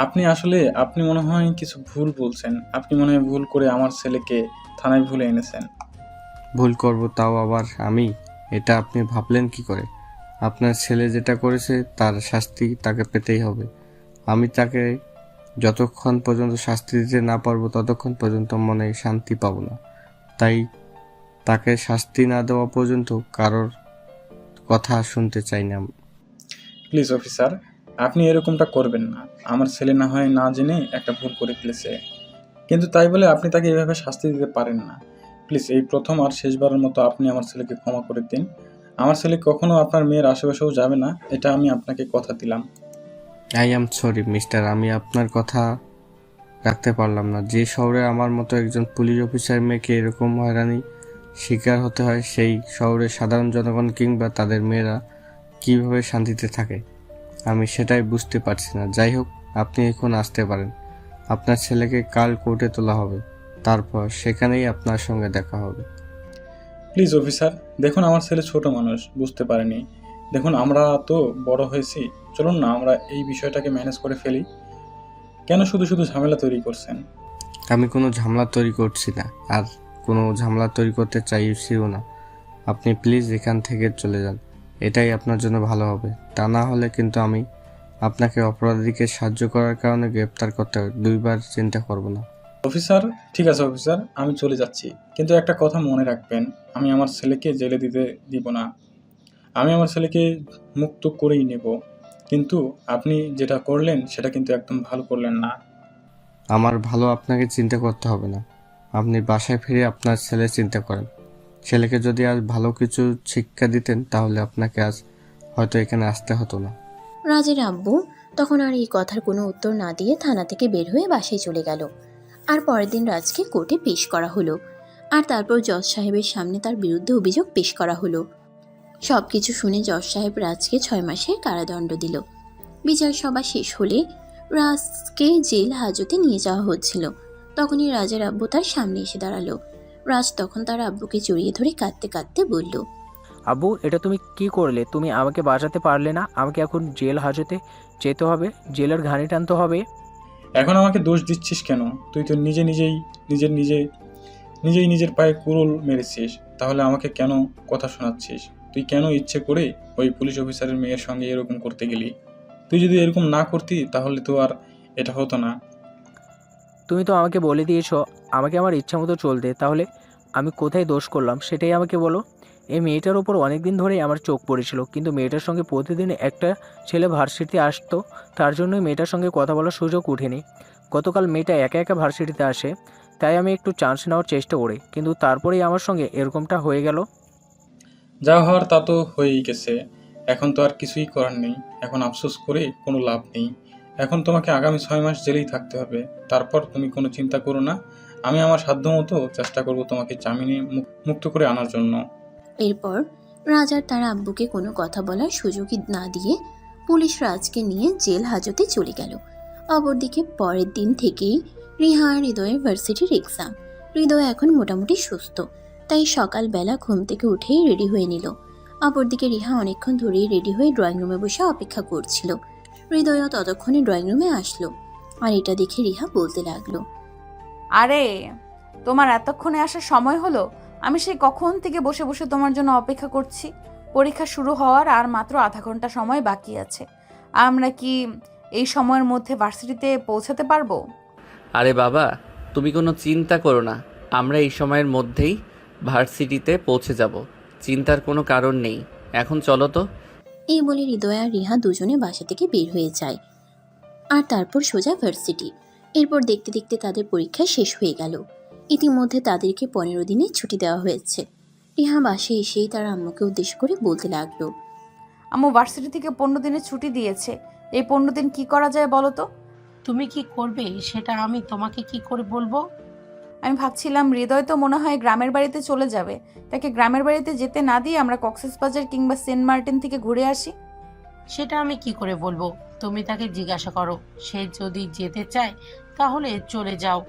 আপনি মনে হয় কিছু ভুল বলছেন। আপনি মনে হয় ভুল করে আমার ছেলেকে থানায় ভুলে এনেছেন। ভুল করব তাও আবার আমি? এটা আপনি ভাবলেন কি করে? আপনার ছেলে যেটা করেছে তার শাস্তি তাকে পেতেই হবে। আমি তাকে যতক্ষণ পর্যন্ত শাস্তি দিতে না পারবো ততক্ষণ পর্যন্ত মনে শান্তি পাবো না। তাই তাকে শাস্তি না দেওয়া পর্যন্ত কারোর কথা শুনতে চাই না। প্লিজ অফিসার, আপনি এরকমটা করবেন না। আমার ছেলে না হয় না জেনে একটা ভুল করে ফেলেছে, কিন্তু তাই বলে আপনি তাকে এভাবে শাস্তি দিতে পারেন না। প্লিজ এই প্রথম আর শেষবারের মতো আপনি আমার ছেলেকে ক্ষমা করে দিন। আমার ছেলে কখনো আপনার মেয়ের আশেপাশেও যাবে না, এটা আমি আপনাকে কথা দিলাম। আই এম সরি মিস্টার, আমি আপনার কথা রাখতে পারলাম না। যে শহরে আমার মতো একজন পুলিশ অফিসার মেয়েকে এরকম হয়রানি শিকার হতে হয়, সেই শহরের সাধারণ জনগণ কিংবা তাদের মেয়েরা কিভাবে শান্তিতে থাকে আমি সেটাই বুঝতে পারছি না। যাই হোক, আপনি এখন আসতে পারেন। আপনার ছেলেকে কাল কোর্টে তোলা হবে, তারপর সেখানেই আপনার সঙ্গে দেখা হবে। প্লিজ অফিসার, দেখুন আমার ছেলে ছোট মানুষ, বুঝতে পারেনি। দেখুন আমরা তো বড় হয়েছি, চলুন না আমরা এই বিষয়টাকে ম্যানেজ করে ফেলি। কেন শুধু শুধু ঝামেলা তৈরি করছেন? আমি কোনো ঝামেলা তৈরি করছি না, আর কোনো ঝামেলা তৈরি করতে চাইছিও না। আপনি প্লিজ এখান থেকে চলে যান, এটাই আপনার জন্য ভালো হবে। তা না হলে কিন্তু আমি আপনাকে অপরাধীকে সাহায্য করার কারণে গ্রেপ্তার করতে 2 বার চিন্তা করব না। অফিসার, ঠিক আছে অফিসার, আমি চলে যাচ্ছি, কিন্তু একটা কথা মনে রাখবেন, আমি আমার ছেলেকে জেলে দিতে দিব না। আমি আমার ছেলেকে মুক্ত করেই নেব। কিন্তু আপনি যেটা করলেন সেটা কিন্তু একদম ভালো করলেন না। আমার ভালো আপনাকে চিন্তা করতে হবে না, আপনি বাসায় ফিরে আপনার ছেলে চিন্তা করেন। ছেলেকে যদি আজ ভালো কিছু শিক্ষা দিতেন তাহলে আপনাকে আজ হয়তো এখানে আসতে হতো না। রাজের আব্বু তখন আর এই কথার কোনো উত্তর না দিয়ে থানা থেকে বের হয়ে বাসায় চলে গেল। আর পরের দিন রাজকে কোর্টে পেশ করা হলো। আর তারপর জজ সাহেবের সামনে তার বিরুদ্ধে অভিযোগ পেশ করা হলো। সব কিছু শুনে জজ সাহেব রাজকে 6 মাসের কারাদণ্ড দিল। বিচার সভা শেষ হলে রাজকে জেল হাজতে নিয়ে যাওয়া হচ্ছিল। তখনই রাজের আব্বু তার সামনে এসে দাঁড়ালো। রাজ তখন তার আব্বুকে জড়িয়ে ধরে কাঁদতে কাঁদতে বলল, আব্বু, এটা তুমি কি করলে? তুমি আমাকে বাঁচাতে পারলে না? আমাকে এখন জেল হাজতে যেতে হবে, জেলের ঘানি টানতে হবে। এখন আমাকে দোষ দিচ্ছিস কেন? তুই তো নিজে নিজেই নিজের পায়ে কুড়ুল মেরেছিস, তাহলে আমাকে কেন কথা শোনাচ্ছিস? তুই কেন ইচ্ছে করে ওই পুলিশ অফিসারের মেয়ের সঙ্গে এরকম করতে গেলি? তুই যদি এরকম না করতি তাহলে তো আর এটা হতো না। তুমি তো আমাকে বলে দিয়েছো আমাকে আমার ইচ্ছা মতো চলতে, তাহলে আমি কোথায় দোষ করলাম সেটাই আমাকে বলো। এই মেয়েটার ওপর অনেক দিন ধরেই আমার চোখ পড়েছিল, কিন্তু মেয়েটার সঙ্গে প্রতিদিন একটা ছেলে ভার্সিটিতে আসতো, তার জন্যই মেয়েটার সঙ্গে কথা বলার সুযোগ উঠেনি। গতকাল মেয়েটা একা একা ভার্সিটিতে আসে, তাই আমি একটু চান্স নেওয়ার চেষ্টা করি, কিন্তু তারপরেই আমার সঙ্গে এরকমটা হয়ে গেল। যা হওয়ার তা তো হয়েই গেছে, এখন তো আর কিছুই করার নেই। এখন আফসোস করে কোনো লাভ নেই। এখন তোমাকে আগামী 6 মাস জেলেই থাকতে হবে। তারপর তুমি কোনো চিন্তা করো না, আমি আমার সাধ্যমতো চেষ্টা করব তোমাকে জামিনে মুক্ত করে আনার জন্য। এরপর রাজার তার আব্বুকে কোনো কথা বলার সুযোগই না দিয়ে পুলিশ রাজকে নিয়ে জেল হাজতে চলে গেল। অপরদিকে পরের দিন থেকেই রিহা আর হৃদয়ের ভার্সিটির এক্সাম। হৃদয় এখন মোটামুটি সুস্থ, তাই সকালবেলা ঘুম থেকে উঠেই রেডি হয়ে নিল। অপরদিকে রিহা অনেকক্ষণ ধরেই রেডি হয়ে ড্রয়িং রুমে বসে অপেক্ষা করছিল। হৃদয়ও ততক্ষণে ড্রয়িং রুমে আসলো, আর এটা দেখে রিহা বলতে লাগলো, আরে তোমার এতক্ষণে আসার সময় হলো? আমি সেই কখন থেকে বসে বসে তোমার জন্য অপেক্ষা করছি। পরীক্ষা শুরু হওয়ার আর মাত্র আধা ঘন্টা সময় বাকি আছে। আমরা কি এই সময়ের মধ্যে ভার্সিটিতে পৌঁছাতে পারবো? আরে বাবা, তুমি কোনো চিন্তা করো না, আমরা এই সময়ের মধ্যেই ভার্সিটিতে পৌঁছে যাব। চিন্তার কোনো কারণ নেই। এখন চলো তো। এই বলে হৃদয় আর রিহা দুজনে বাসা থেকে বের হয়ে যায়, আর তারপর সোজা ভার্সিটি। এরপর দেখতে দেখতে তাদের পরীক্ষা শেষ হয়ে গেল। ইতিমধ্যে তাদেরকে 15 দিনের ছুটি দেওয়া হয়েছে। রিহা বাসে এসেই তার আম্মুকে উদ্দেশ্য করে বলতে লাগলো, আম্মু ভার্সিটি থেকে 15 দিনের ছুটি দিয়েছে। এই 15 দিন কি করা যায় বলো তো? তুমি কি করবে সেটা আমি তোমাকে কি করে বলবো? আমি ভাবছিলাম হৃদয় তো মনে হয় গ্রামের বাড়িতে চলে যাবে, তাকে গ্রামের বাড়িতে যেতে না দিয়ে আমরা কক্সবাজার কিংবা সেন্ট মার্টিন থেকে ঘুরে আসি। সেটা আমি কি করে বলবো? তুমি তাকে জিজ্ঞাসা করো, সে যদি যেতে চায় তাহলে চলে যাও,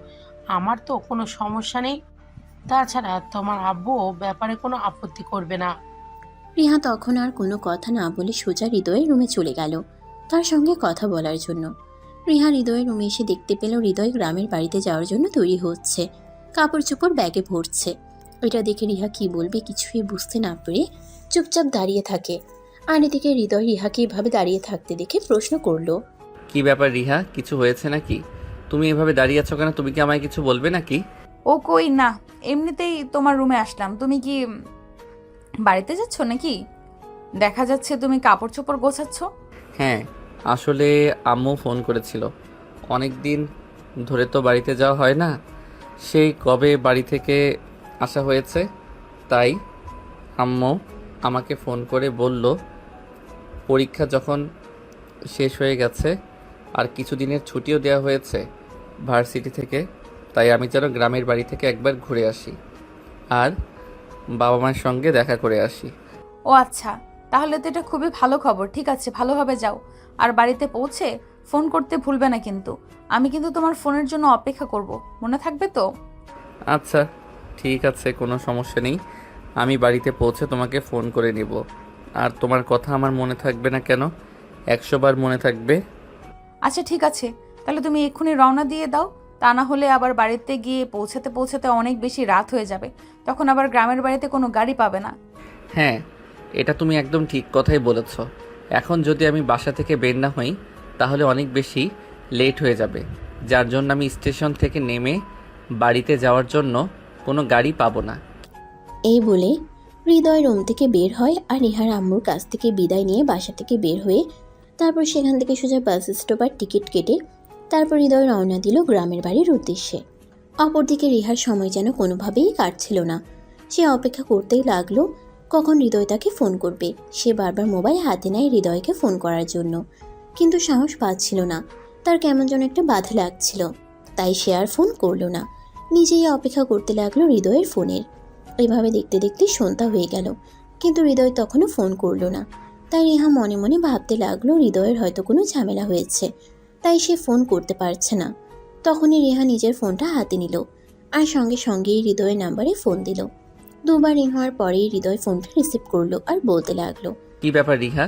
আমার তো কোনো সমস্যা নেই। তাছাড়া তোমার আব্বু ব্যাপারে কোনো আপত্তি করবে না। রিহা তখন আর কোনো কথা না বলে সোজা হৃদয়ের রুমে চলে গেল তার সঙ্গে কথা বলার জন্য। রিহা হৃদয়ের রুমে এসে দেখতে পেল হৃদয় গ্রামের বাড়িতে যাওয়ার জন্য তৈরি হচ্ছে, কাপড় চোপড় ব্যাগে ভরছে। এটা দেখে রিহা কি বলবে কিছুই বুঝতে না পেরে চুপচাপ দাঁড়িয়ে থাকে। আর এদিকে হৃদয় রিহাকে এভাবে দাঁড়িয়ে থাকতে দেখে প্রশ্ন করলো, কি ব্যাপার রিহা, কিছু হয়েছে নাকি? তুমি এভাবে দাঁড়িয়ে আছো কেন? তুমি কি আমায় কিছু বলবে নাকি? ও কই না, এমনিতেই তোমার রুমে আসলাম। তুমি কি বাড়িতে যাচ্ছ নাকি? দেখা যাচ্ছে তুমি কাপড় চোপড় গোছাচ্ছ। হ্যাঁ, আসলে আম্মু ফোন করেছিল। অনেক দিন ধরে তো বাড়িতে যাওয়া হয় না, সেই কবে বাড়ি থেকে আসা হয়েছে, তাই আম্মু আমাকে ফোন করে বলল পরীক্ষা যখন শেষ হয়ে গেছে আর কিছুদিনের ছুটিও দেওয়া হয়েছে ভার্সিটি থেকে, তাই আমি যেন গ্রামের বাড়ি থেকে একবার ঘুরে আসি আর বাবা মায়ের সঙ্গে দেখা করে আসি। ও আচ্ছা, তাহলে তো এটা খুবই ভালো খবর। ঠিক আছে, ভালোভাবে যাও। আর বাড়িতে পৌঁছে ফোন করতে ভুলবে না কিন্তু। আমি কিন্তু তোমার ফোনের জন্য অপেক্ষা করব, মনে থাকবে তো? আচ্ছা ঠিক আছে, কোনো সমস্যা নেই। আমি বাড়িতে পৌঁছে তোমাকে ফোন করে নিব। আর তোমার কথা আমার মনে থাকবে না কেন? 100 বার মনে থাকবে। আচ্ছা ঠিক আছে, তাহলে তুমি এক্ষুনি রওনা দিয়ে দাও। তা না হলে আবার বাড়িতে গিয়ে পৌঁছাতে পৌঁছাতে অনেক বেশি রাত হয়ে যাবে, তখন আবার গ্রামের বাড়িতে কোনো গাড়ি পাবে না। হ্যাঁ, এটা তুমি একদম ঠিক কথাই বলেছ। এখন যদি আমি বাসা থেকে বের না হই তাহলে অনেক বেশি লেট হয়ে যাবে, যার জন্য আমি স্টেশন থেকে নেমে বাড়িতে যাওয়ার জন্য কোনো গাড়ি পাবো না। এই বলে হৃদয় রুম থেকে বের হয় আর রিহার আম্মুর কাছ থেকে বিদায় নিয়ে বাসা থেকে বের হয়ে তারপর সেখান থেকে সোজা বাস স্টপার টিকিট কেটে তারপর হৃদয় রওনা দিল গ্রামের বাড়ির উদ্দেশ্যে। অপরদিকে রিহার সময় যেন কোনোভাবেই কাটছিল না। সে অপেক্ষা করতেই লাগলো কখন হৃদয় তাকে ফোন করবে। সে বারবার মোবাইল হাতে নেয় হৃদয়কে ফোন করার জন্য, কিন্তু সাহস পাচ্ছিল না। তার কেমন যেন একটা বাধা লাগছিল, তাই সে আর ফোন করলো না। নিজেই অপেক্ষা করতে লাগলো হৃদয়ের ফোনের। এভাবে দেখতে দেখতে সন্ধ্যা হয়ে গেল, কিন্তু হৃদয় তখনও ফোন করলো না। তাই রিহা মনে মনে ভাবতে লাগলো হৃদয়ের হয়তো কোনো ঝামেলা হয়েছে, তাই সে ফোন করতে পারছে না। তখনই রিহা নিজের ফোনটা হাতে নিল আর সঙ্গে সঙ্গেই হৃদয়ের নাম্বারে ফোন দিল। দুবার রিং হওয়ার পরেই হৃদয় ফোনটা রিসিভ করলো আর বলতে লাগলো, কি ব্যাপার রিহা,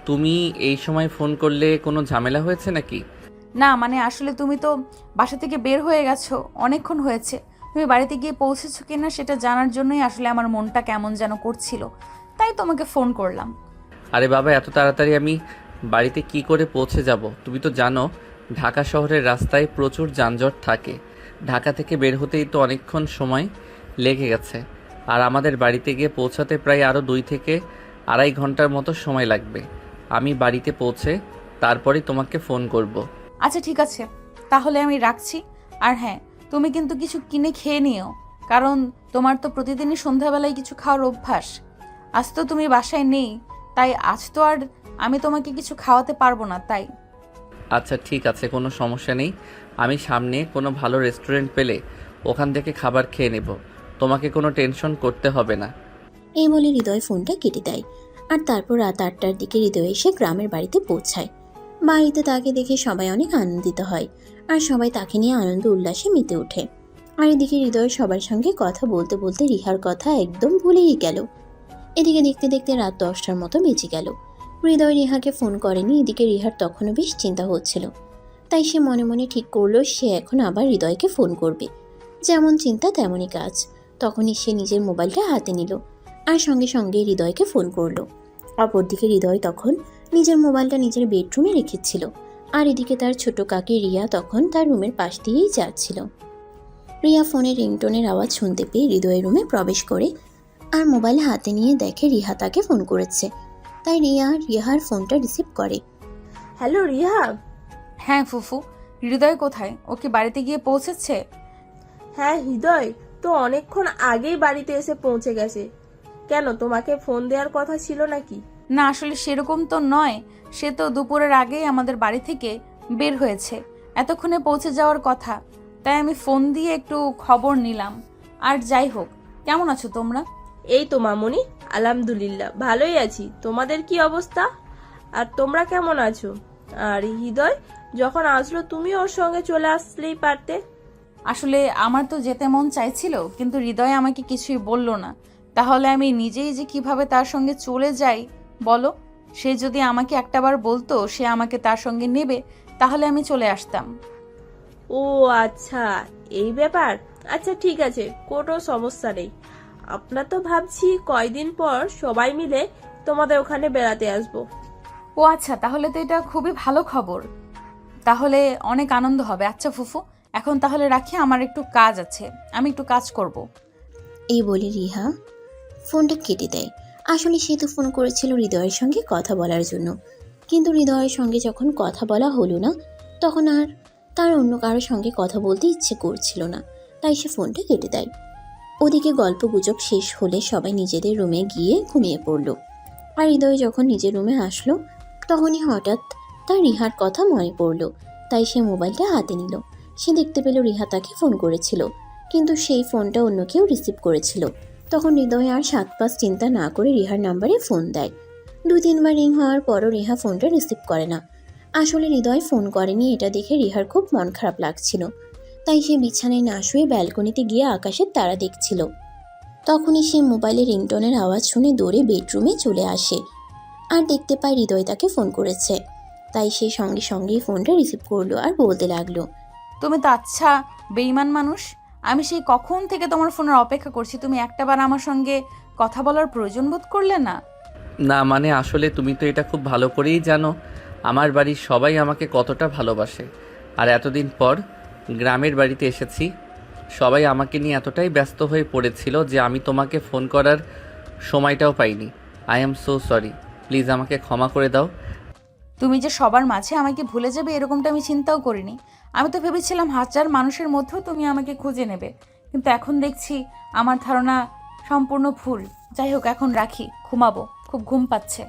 তুমি এই সময় ফোন করলে? কোনো ঝামেলা হয়েছে নাকি? না মানে আসলে তুমি তো বাসা থেকে বের হয়ে গেছো, অনেকক্ষণ হয়েছে। তুমি বাড়িতে গিয়ে পৌঁছেছো কিনা সেটা জানার জন্যই আসলে আমার মনটা কেমন যেন করছিল, তাই তোমাকে ফোন করলাম। আরে বাবা, এত তাড়াতাড়ি আমি বাড়িতে কি করে পৌঁছে যাব? তুমি তো জানো ঢাকা শহরের রাস্তায় প্রচুর যানজট থাকে। ঢাকা থেকে বের হতেই তো অনেকক্ষণ সময় লেগে গেছে, আর আমাদের বাড়িতে গিয়ে পৌঁছাতে প্রায় আরও 2 থেকে আড়াই ঘন্টার মতো সময় লাগবে। আমি বাড়িতে পৌঁছে তারপরে তোমাকে ফোন করব। আচ্ছা ঠিক আছে, তাহলে আমি রাখছি। আর হ্যাঁ, তুমি কিন্তু কিছু কিনে খেয়ে নিও, কারণ তোমার তো প্রতিদিনই সন্ধ্যাবেলায় কিছু খাওয়ার অভ্যাস। আজ তো তুমি বাসায় নেই, তাই আজ তো আর আমি তোমাকে কিছু খাওয়াতে পারবো না, তাই। আচ্ছা ঠিক আছে, কোনো সমস্যা নেই। আমি সামনে কোনো ভালো রেস্টুরেন্ট পেলে ওখান থেকে খাবার খেয়ে নেব, তোমাকে কোনো টেনশন করতে হবে না। এই বলে হৃদয় ফোনটা কেটে দেয়। আর তারপর রাত 8টার দিকে হৃদয় এসে গ্রামের বাড়িতে পৌঁছায়। বাড়িতে তাকে দেখে সবাই অনেক আনন্দিত হয়, আর সবাই তাকে নিয়ে আনন্দ উল্লাসে মেতে ওঠে। আর এদিকে হৃদয় সবার সঙ্গে কথা বলতে বলতে রিহার কথা একদম ভুলেই গেল। এদিকে দেখতে দেখতে রাত 10টার মতো বেজে গেল। হৃদয় রিহাকে ফোন করেনি। এদিকে রিহার তখনও বেশ চিন্তা হচ্ছিল, তাই সে মনে মনে ঠিক করলো সে এখন আবার হৃদয়কে ফোন করবে। যেমন চিন্তা তেমনই কাজ। তখনই সে নিজের মোবাইলটা হাতে নিল আর সঙ্গে সঙ্গে হৃদয়কে ফোন করলো। অপরদিকে হৃদয় তখন নিজের মোবাইলটা নিজের বেডরুমে রেখেছিল, আর এদিকে তার ছোট কাকি রিয়া তখন তার রুমের পাশ দিয়েই যাচ্ছিল। রিয়া ফোনের রিংটোনের আওয়াজ শুনতে পেয়ে হৃদয়ের রুমে প্রবেশ করে আর মোবাইল হাতে নিয়ে দেখে রিহা তাকে ফোন করেছে। তাই রিহার ফোনটা রিসিভ করে। হ্যালো রিহা। হ্যাঁ ফুফু, হৃদয় কোথায়? ও কি বাড়িতে গিয়ে পৌঁছেছে? হ্যাঁ, হৃদয় তো অনেকক্ষণ আগেই বাড়িতে এসে পৌঁছে গেছে। কেন, তোমাকে ফোন দেওয়ার কথা ছিল নাকি? না, আসলে সেরকম তো নয়। সে তো দুপুরের আগেই আমাদের বাড়ি থেকে বের হয়েছে, এতক্ষণে পৌঁছে যাওয়ার কথা। তাই আমি ফোন দিয়ে একটু খবর নিলাম। আর যাই হোক, কেমন আছো তোমরা? এই তো মামুনি, আলহামদুলিল্লাহ ভালোই আছি। তোমাদের কি অবস্থা? আর তোমরা কেমন আছো? আর হৃদয় যখন আসলো তুমি ওর সঙ্গে চলে আসলেই পারতে। আসলে আমার তো যেতে মন চাইছিল, কিন্তু হৃদয় আমাকে কিছুই বলল না। তাহলে আমি নিজেই যে কিভাবে তার সঙ্গে চলে যাই বলো? সে যদি আমাকে একটাবার বলতো সে আমাকে তার সঙ্গে নেবে, তাহলে আমি চলে আসতাম। ও আচ্ছা, এই ব্যাপার। আচ্ছা ঠিক আছে, কোনো সমস্যা নেই। আমরা তো ভাবছি কয়দিন পর সবাই মিলে তোমাদের ওখানে বেড়াতে আসবো। ও আচ্ছা, তাহলে তো এটা খুবই ভালো খবর। তাহলে অনেক আনন্দ হবে। আচ্ছা ফুফু, এখন তাহলে রাখি, আমার একটু কাজ আছে, আমি একটু কাজ করব। এই বলে রিহা ফোনটা কেটে দেয়। আসলে সে তো ফোন করেছিল হৃদয়ের সঙ্গে কথা বলার জন্য, কিন্তু হৃদয়ের সঙ্গে যখন কথা বলা হলো না, তখন আর তার অন্য কারোর সঙ্গে কথা বলতে ইচ্ছে করছিল না, তাই সে ফোনটা কেটে দেয়। ওদিকে গল্প গুজব শেষ হলে সবাই নিজেদের রুমে গিয়ে ঘুমিয়ে পড়ল। আর হৃদয় যখন নিজের রুমে আসলো, তখনই হঠাৎ তার রিহার কথা মনে পড়ল। তাই সে মোবাইলটা হাতে নিল। সে দেখতে পেল রিহা তাকে ফোন করেছিল, কিন্তু সেই ফোনটা অন্য কেউ রিসিভ করেছিল। তখন হৃদয় আর 7-5 চিন্তা না করে রিহার নাম্বারে ফোন দেয়। 2-3 বার রিং হওয়ার পরও রিহা ফোনটা রিসিভ করে না। আসলে হৃদয় ফোন করেনি এটা দেখে রিহার খুব মন খারাপ লাগছিল, তাই সে বিছানায় না শুয়ে ব্যালকনিতে গিয়ে আকাশের তারা দেখছিল। তখনই সে মোবাইলে রিংটোনের আওয়াজ শুনে দৌড়ে বেডরুমে চলে আসে আর দেখতে পায় হৃদয় তাকে ফোন করেছে। তাই সে সঙ্গে সঙ্গেই ফোনটা রিসিভ করলো আর বলতে লাগলো, তুমি তো আচ্ছা বেঈমান মানুষ। আমি সেই কখন থেকে তোমার ফোনের অপেক্ষা করছি, তুমি একটাবার আমার সঙ্গে কথা বলার প্রয়োজন বোধ করলে না? না মানে আসলে তুমি তো এটা খুব ভালো করেই জানো আমার বাড়ির সবাই আমাকে কতটা ভালোবাসে। আর এতদিন পর গ্রামের বাড়িতে এসেছি, সবাই আমাকে নিয়ে এতটাই ব্যস্ত হয়ে পড়েছিল যে আমি তোমাকে ফোন করার সময়টাও পাইনি। I am so sorry, please আমাকে ক্ষমা করে দাও। তুমি যে সবার মাঝে আমাকে ভুলে যাবে এরকমটা আমি চিন্তাও করিনি। আমি তো ভেবেছিলাম 1000 মানুষের মধ্যেও তুমি আমাকে খুঁজে নেবে, কিন্তু এখন দেখছি আমার ধারণা সম্পূর্ণ ভুল। যাই হোক, এখন রাখি, ঘুমাবো, খুব ঘুম পাচ্ছে।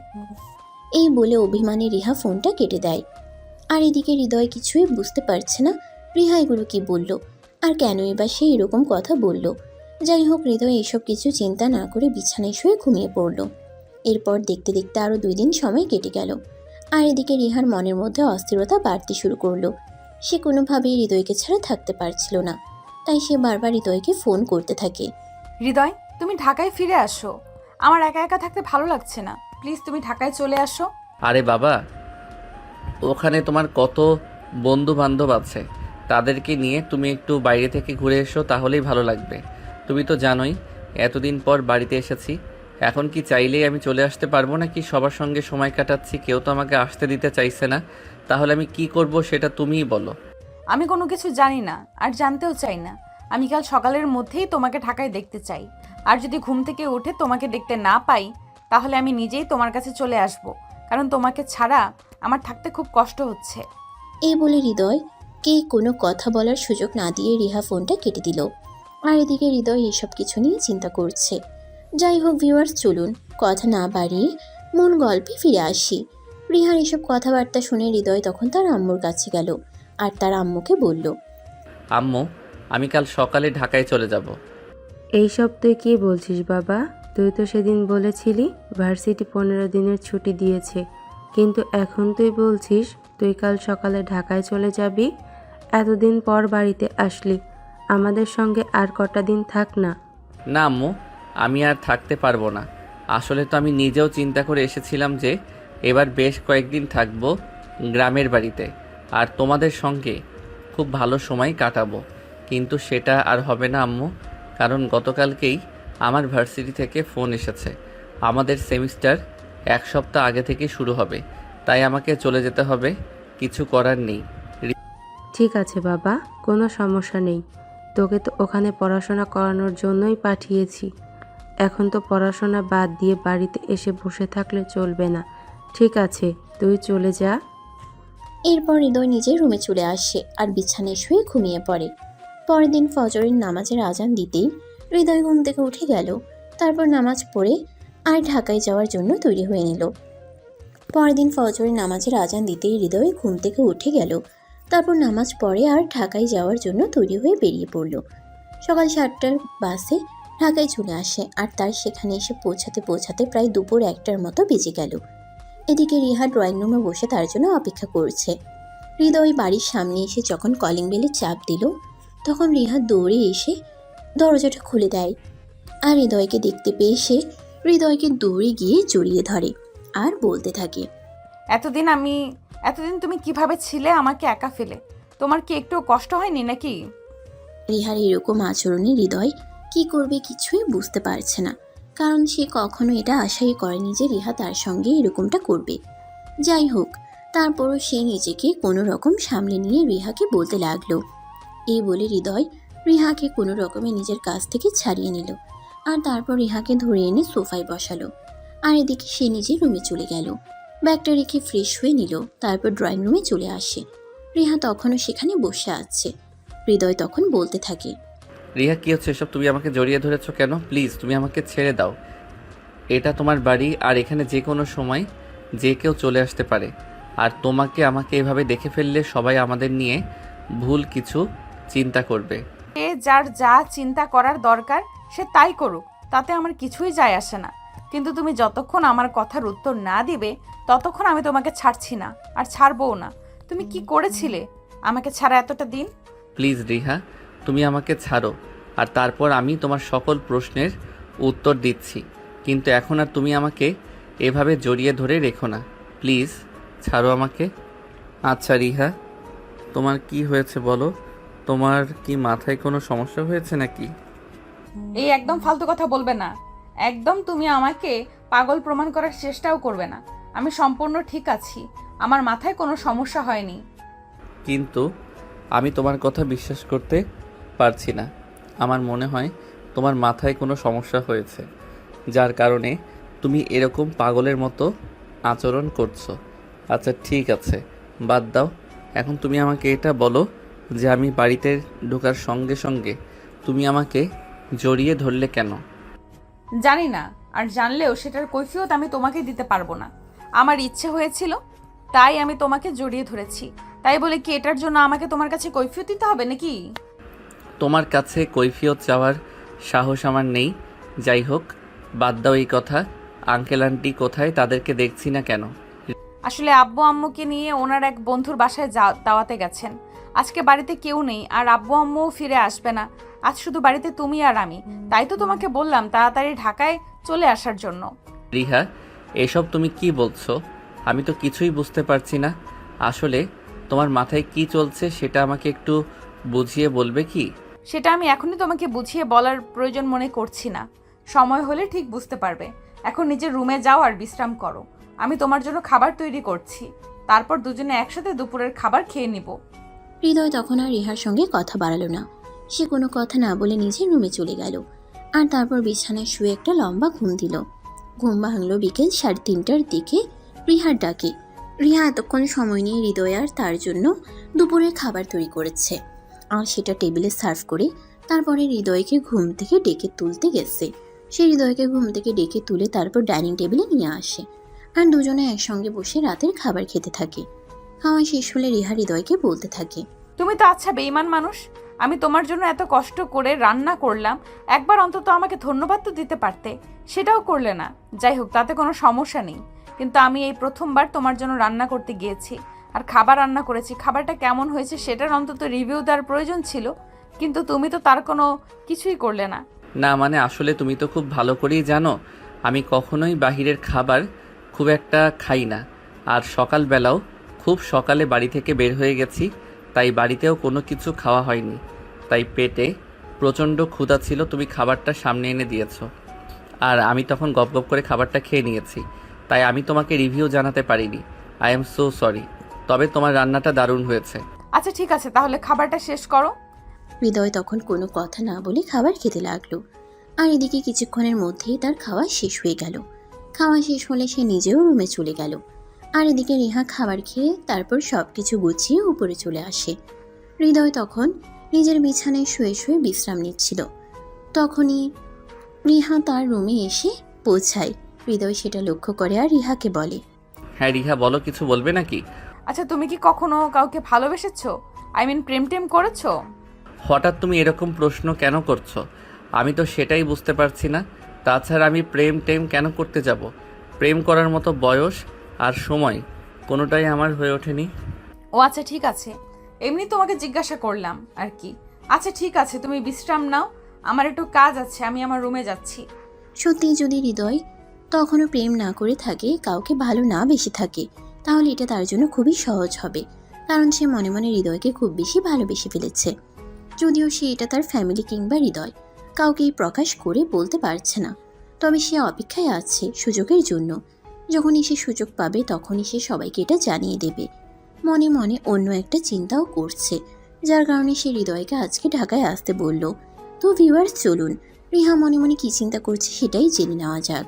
এই বলে অভিমানী রিহা ফোনটা কেটে দেয়। আর এদিকে হৃদয় কিছুই বুঝতে পারছে না রিহা এগুলো কি বলল, আর কেনই বা সে এরকম কথা বলল। যাই হোক, হৃদয় এসব কিছু চিন্তা না করে বিছানায় শুয়ে ঘুমিয়ে পড়ল। এরপর দেখতে দেখতে আরও 2 দিন সময় কেটে গেল। আর এদিকে রিহার মনের মধ্যে অস্থিরতা বাড়তে শুরু করলো। সে কোনোভাবেই হৃদয়কে ছাড়া থাকতে পারছিল না, তাই সে বারবার হৃদয়কে ফোন করতে থাকে। হৃদয়, তুমি ঢাকায় ফিরে আসো, আমার একা একা থাকতে ভালো লাগছে না, প্লিজ তুমি ঢাকায় চলে আসো। আরে বাবা, ওখানে তোমার কত বন্ধু বান্ধব আছে, তাদেরকে নিয়ে তুমি একটু বাইরে থেকে ঘুরে এসো, তাহলেই ভালো লাগবে। তুমি তো জানোই এতদিন পর বাড়িতে এসেছি। এখন কি চাইলেই আমি চলে আসতে পারবো নাকি? সবার সঙ্গে সময় কাটাচ্ছি, কেউ তো আমাকে আসতে দিতে চাইছে না। তাহলে আমি কি করব সেটা তুমিই বলো। আমি কোনো কিছু জানি না আর জানতেও চাই না। আমি কাল সকালের মধ্যেই তোমাকে ঢাকায় দেখতে চাই। আর যদি ঘুম থেকে উঠে তোমাকে দেখতে না পাই, তাহলে আমি নিজেই তোমার কাছে চলে আসব, কারণ তোমাকে ছাড়া আমার থাকতে খুব কষ্ট হচ্ছে। এই বলে হৃদয়কে কোনো কথা বলার সুযোগ না দিয়ে রিহা ফোনটা কেটে দিল। আর এদিকে হৃদয় এসব কিছু নিয়ে চিন্তা করছে। যাই হোক ভিউয়ার্স, চলুন কথা না বাড়িয়ে মূল গল্পে ফিরে আসি। রিহার এসব কথাবার্তা শুনে হৃদয় তখন তার আম্মুর কাছে গেল আর তার আম্মুকে বলল, আম্মু, আমি কাল সকালে ঢাকায় চলে যাব। এইসব তুই কি বলছিস বাবা? তুই তো সেদিন বলেছিলি ভার্সিটি 15 দিনের ছুটি দিয়েছে, কিন্তু এখন তুই বলছিস তুই কাল সকালে ঢাকায় চলে যাবি। এতদিন পর বাড়িতে আসলি, আমাদের সঙ্গে আর কটা দিন থাক না। না আম্মু, আমি আর থাকতে পারবো না। আসলে তো আমি নিজেও চিন্তা করে এসেছিলাম যে এবার বেশ কয়েকদিন থাকবো গ্রামের বাড়িতে আর তোমাদের সঙ্গে খুব ভালো সময় কাটাবো, কিন্তু সেটা আর হবে না আম্মু। কারণ গতকালকেই আমার ভার্সিটি থেকে ফোন এসেছে, আমাদের সেমিস্টার 1 সপ্তাহ আগে থেকে শুরু হবে, তাই আমাকে চলে যেতে হবে। কিছু করার নেই। ঠিক আছে বাবা, কোনো সমস্যা নেই। তোকে তো ওখানে পড়াশোনা করানোর জন্যই পাঠিয়েছি। এখন তো পড়াশোনা বাদ দিয়ে বাড়িতে এসে বসে থাকলে চলবে না। ঠিক আছে, তুই চলে যা। এরপর হৃদয় নিজের রুমে চলে আসে আর বিছানায় শুয়ে ঘুমিয়ে পড়ে। পরের দিন ফজরের নামাজের আজান দিতেই হৃদয় ঘুম থেকে উঠে গেল। তারপর নামাজ পড়ে আর ঢাকায় যাওয়ার জন্য তৈরি হয়ে নিল। পরের দিন ফজরের নামাজের আজান দিতেই হৃদয় ঘুম থেকে উঠে গেল। তারপর নামাজ পড়ে আর ঢাকায় যাওয়ার জন্য তৈরি হয়ে বেরিয়ে পড়ল। সকাল 7টার বাসে ঢাকায় চলে আসে আর তার সেখানে এসে পৌঁছাতে পৌঁছাতে প্রায় দুপুর 1টার মতো বেজে গেল। এদিকে রিহা ড্রয়িং রুমে বসে তার জন্য অপেক্ষা করছে। হৃদয় বাড়ির সামনে এসে যখন কলিং বেলে চাপ দিল, তখন রিহা দৌড়ে এসে দরজাটা খুলে দেয়। আর হৃদয়কে দেখতে পেয়ে সে হৃদয়কে দৌড়ে গিয়ে জড়িয়ে ধরে আর বলতে থাকে, এতদিন তুমি কিভাবে ছিলে আমাকে একা ফেলে? তোমার কি একটু কষ্ট হয়নি নাকি? রিহার এরকম আচরণে হৃদয় কি করবে কিছুই বুঝতে পারছে না, কারণ সে কখনো এটা আশাই করেনি যে রিহা তার সঙ্গে এরকমটা করবে। যাই হোক, তারপরও সে নিজেকে কোনো রকম সামলে নিয়ে রিহাকে বলতে লাগলো। এই বলে হৃদয় রিহাকে কোনো রকমে নিজের কাছ থেকে ছাড়িয়ে নিল আর তারপর রিহাকে ধরে এনে সোফায় বসালো। আর এদিকে সে নিজের রুমে চলে গেল। ব্যাগটা রেখে ফ্রেশ হয়ে নিল, তারপর ড্রয়িং রুমে চলে আসে। রিহা তখনও সেখানে বসে আছে। হৃদয় তখন বলতে থাকে, রিহা, কী হচ্ছে এসব? তুমি আমাকে জড়িয়ে ধরেছো কেন? প্লিজ তুমি আমাকে ছেড়ে দাও। এটা তোমার বাড়ি আর এখানে যে কোনো সময় যে কেউ চলে আসতে পারে। আর তোমাকে আমাকে এভাবে দেখে ফেললে সবাই আমাদের নিয়ে ভুল কিছু চিন্তা করবে। যার যা চিন্তা করার দরকার সে তাই করুক, তাতে আমার কিছুই যায় আসে না। কিন্তু তুমি যতক্ষণ আমার কথার উত্তর না দিবে ততক্ষণ আমি তোমাকে ছাড়ছি না আর ছাড়বও না। তুমি কি করেছিলে আমাকে ছাড়া এতটা দিন? প্লিজ রিহা, তুমি আমাকে ছাড়ো, আর তারপর আমি তোমার সকল প্রশ্নের উত্তর দিচ্ছি। কিন্তু এখন আর তুমি আমাকে এভাবে জড়িয়ে ধরে রেখো না। প্লিজ ছাড়ো আমাকে। আচ্ছা রিহা, তোমার কি হয়েছে বলো? তোমার কি মাথায় কোনো সমস্যা হয়েছে নাকি? এই একদম ফালতু কথা বলবে না। একদম তুমি আমাকে পাগল প্রমাণ করার চেষ্টাও করবে না। আমি সম্পূর্ণ ঠিক আছি, আমার মাথায় কোনো সমস্যা হয়নি। কিন্তু আমি তোমার কথা বিশ্বাস করতে পারছি না। আমার মনে হয় তোমার মাথায় কোনো সমস্যা হয়েছে, যার কারণে তুমি এরকম পাগলের মতো আচরণ করছো। আচ্ছা ঠিক আছে, বাদ দাও। এখন তুমি আমাকে এটা বলো যে আমি বাড়িতে ঢোকার সঙ্গে সঙ্গে তুমি আমাকে জড়িয়ে ধরলে কেন? জানি না, আর জানলেও সেটার কৈফিয়ত আমি তোমাকে দিতে পারবো না। আমার ইচ্ছে হয়েছিল তাই আমি তোমাকে জড়িয়ে ধরেছি। তাই বলে কি এটার জন্য আমাকে তোমার কাছে কৈফিয়ত দিতে হবে নাকি? তোমার কাছে কৈফিয়ত চাওয়ার সাহস আমার নেই। যাই হোক, বাদ দাও এই কথা। আঙ্কেল আন্টি কোথায়? তাদেরকে দেখছি না কেন? আসলে আব্বু আম্মুকে নিয়ে ওনার এক বন্ধুর বাসায় দাওয়াতে গেছেন। আজকে বাড়িতে কেউ নেই আর আব্বু আম্মুও ফিরে আসবে না। আজ শুধু বাড়িতে তুমি আর আমি। তাই তো তোমাকে বললাম তাড়াতাড়ি ঢাকায় চলে আসার জন্য। রিহা, এসব তুমি কি বলছো? আমি তো কিছুই বুঝতে পারছি না। আসলে তোমার মাথায় কি চলছে সেটা আমাকে একটু বুঝিয়ে বলবে কি? সেটা আমি এখনই তোমাকে বুঝিয়ে বলার প্রয়োজন মনে করছি না। সময় হলে ঠিক বুঝতে পারবে। এখন নিজের রুমে যাও আর বিশ্রাম করো। আমি তোমার জন্য খাবার তৈরি করছি। তারপর দুজনে একসাথে দুপুরের খাবার খেয়ে নিব। হৃদয় তখন আর রিহার সঙ্গে কথা বাড়ালো না। সে কোনো কথা না বলে নিজের রুমে চলে গেল আর তারপর বিছানায় শুয়ে একটা লম্বা ঘুম দিল। ঘুম ভাঙল বিকেল 3:30টার দিকে রিহার ডাকে। রিহা এতক্ষণ সময় নিয়ে হৃদয় আর তার জন্য দুপুরের খাবার তৈরি করেছে আর সেটা টেবিলে সার্ভ করে তারপরে হৃদয়কে ঘুম থেকে ডেকে তুলতে গেছে। সে হৃদয়কে ঘুম থেকে ডেকে তুলে তারপর ডাইনিং টেবিলে নিয়ে আসে আর দুজনে একসঙ্গে বসে রাতের খাবার খেতে থাকে। খাওয়া শেষ হলে রিহা হৃদয়কে বলতে থাকে, তুমি তো আচ্ছা বেঈমান মানুষ। আমি তোমার জন্য এত কষ্ট করে রান্না করলাম, একবার অন্তত আমাকে ধন্যবাদ তো দিতে পারতে। সেটাও করলে না। যাই হোক, তাতে কোনো সমস্যা নেই। কিন্তু আমি এই প্রথমবার তোমার জন্য রান্না করতে গিয়েছি আর খাবার রান্না করেছি। খাবারটা কেমন হয়েছে সেটার অন্তত রিভিউ দেওয়ার প্রয়োজন ছিল, কিন্তু তুমি তো তার কোনো কিছুই করলে না। না মানে আসলে তুমি তো খুব ভালো করেই জানো আমি কখনোই বাহিরের খাবার খুব একটা খাই না। আর সকালবেলাও খুব সকালে বাড়ি থেকে বের হয়ে গেছি, তাই বাড়িতেও কোনো কিছু খাওয়া হয়নি। তাই পেটে প্রচণ্ড ক্ষুধা ছিল, তুমি খাবারটা সামনে এনে দিয়েছো আর আমি তখন গপ গপ করে খাবারটা খেয়ে নিয়েছি। তাই আমি তোমাকে রিভিউ জানাতে পারিনি। I am so sorry. তবে তোমার রান্নাটা দারুণ হয়েছে। আচ্ছা ঠিক আছে, তাহলে খাবারটা শেষ করো। হৃদয় তখন কোনো কথা না বলে খাবার খেতে লাগলো আর এদিকে কিছুক্ষণের মধ্যেই তার খাওয়া শেষ হয়ে গেল। খাওয়া শেষ হলে সে নিজেও রুমে চলে গেল আর এদিকে রিহা খাবার খেয়ে তারপর সবকিছু গুছিয়ে উপরে চলে আসে। হৃদয় তখন নিজের বিছানায় শুয়ে শুয়ে বিশ্রাম নিচ্ছিল। তখনই রিহা তার রুমে এসে পৌঁছায়। হৃদয় সেটা লক্ষ্য করে আর রিহাকে বলে, হ্যাঁ রিহা বলো, কিছু বলবে নাকি? আচ্ছা, তুমি কি কখনো কাউকে ভালোবেসেছো? আই মিন প্রেম টেম করেছো? হঠাৎ তুমি এরকম প্রশ্ন কেন করছো? আমি তো সেটাই বুঝতে পারছি না। তাছাড়া আমি প্রেম টেম কেন করতে যাব? প্রেম করার মতো বয়স আর সময় কোনোটাই আমার হয়ে ওঠেনি। ও আচ্ছা ঠিক আছে, এমনি তোমাকে জিজ্ঞাসা করলাম আর কি। আচ্ছা ঠিক আছে, তুমি বিশ্রাম নাও, আমার একটু কাজ আছে, আমি আমার রুমে যাচ্ছি। সত্যি যদি হৃদয় তখনও প্রেম না করে থাকে, কাউকে ভালো না বেশি থাকে, তাহলে এটা তার জন্য খুবই সহজ হবে, কারণ সে মনে মনে হৃদয়কে খুব বেশি ভালোবেসে ফেলেছে। যদিও সে এটা তার ফ্যামিলি কিংবা হৃদয় কাউকেই প্রকাশ করে বলতে পারছে না, তবে সে অপেক্ষায় আছে সুযোগের জন্য। যখনই সে সুযোগ পাবে তখনই সে সবাইকে এটা জানিয়ে দেবে। মনে মনে অন্য একটা চিন্তাও করছে, যার কারণে সে হৃদয়কে আজকে ঢাকায় আসতে বলল। তো ভিউয়ার্স, চলুন রিহা মনে মনে কি চিন্তা করছে সেটাই জেনে নেওয়া যাক।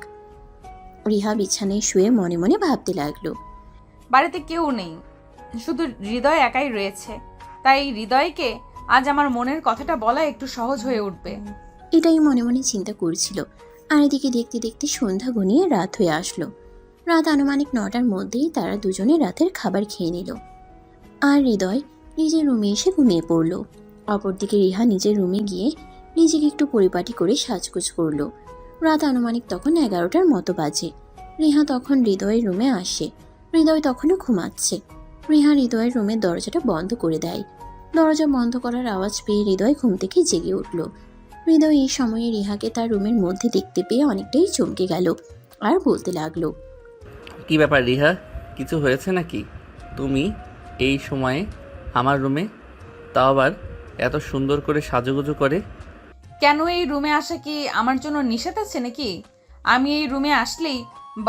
রিহা বিছানায় শুয়ে মনে মনে ভাবতে লাগলো, বাড়িতে কেউ নেই, শুধু হৃদয় একাই রয়েছে। তাই হৃদয়কে আজ আমার মনের কথাটা বলা একটু সহজ হয়ে উঠবে। এটাই মনে মনে চিন্তা করছিল। আর এদিকে দেখতে দেখতে সন্ধ্যা ঘনিয়ে রাত হয়ে আসলো। রাত আনুমানিক 9টার মধ্যেই তারা দুজনে রাতের খাবার খেয়ে নিল আর হৃদয় নিজের রুমে এসে ঘুমিয়ে পড়ল। অপরদিকে রিহা নিজের রুমে গিয়ে নিজেকে একটু পরিপাটি করে সাজগোজ করলো। রাত আনুমানিক তখন 11টার মতো বাজে। রিহা তখন হৃদয়ের রুমে আসে। হৃদয় তখনও ঘুমাচ্ছে। রিহা হৃদয়ের রুমের দরজাটা বন্ধ করে দেয়। দরজা বন্ধ করার আওয়াজ পেয়ে হৃদয় ঘুম থেকে জেগে উঠল। হৃদয় এই সময়ে রিহাকে তার রুমের মধ্যে দেখতে পেয়ে অনেকটাই চমকে গেল আর বলতে লাগলো, কি ব্যাপার রিহা, কিছু হয়েছে নাকি? তুমি এই সময়ে আমার রুমে, তাও আবার এত সুন্দর করে সাজুগুজু করে? কেন এই রুমে আসা কি আমার জন্য নিষেধ আছে নাকি? আমি এই রুমে আসলেই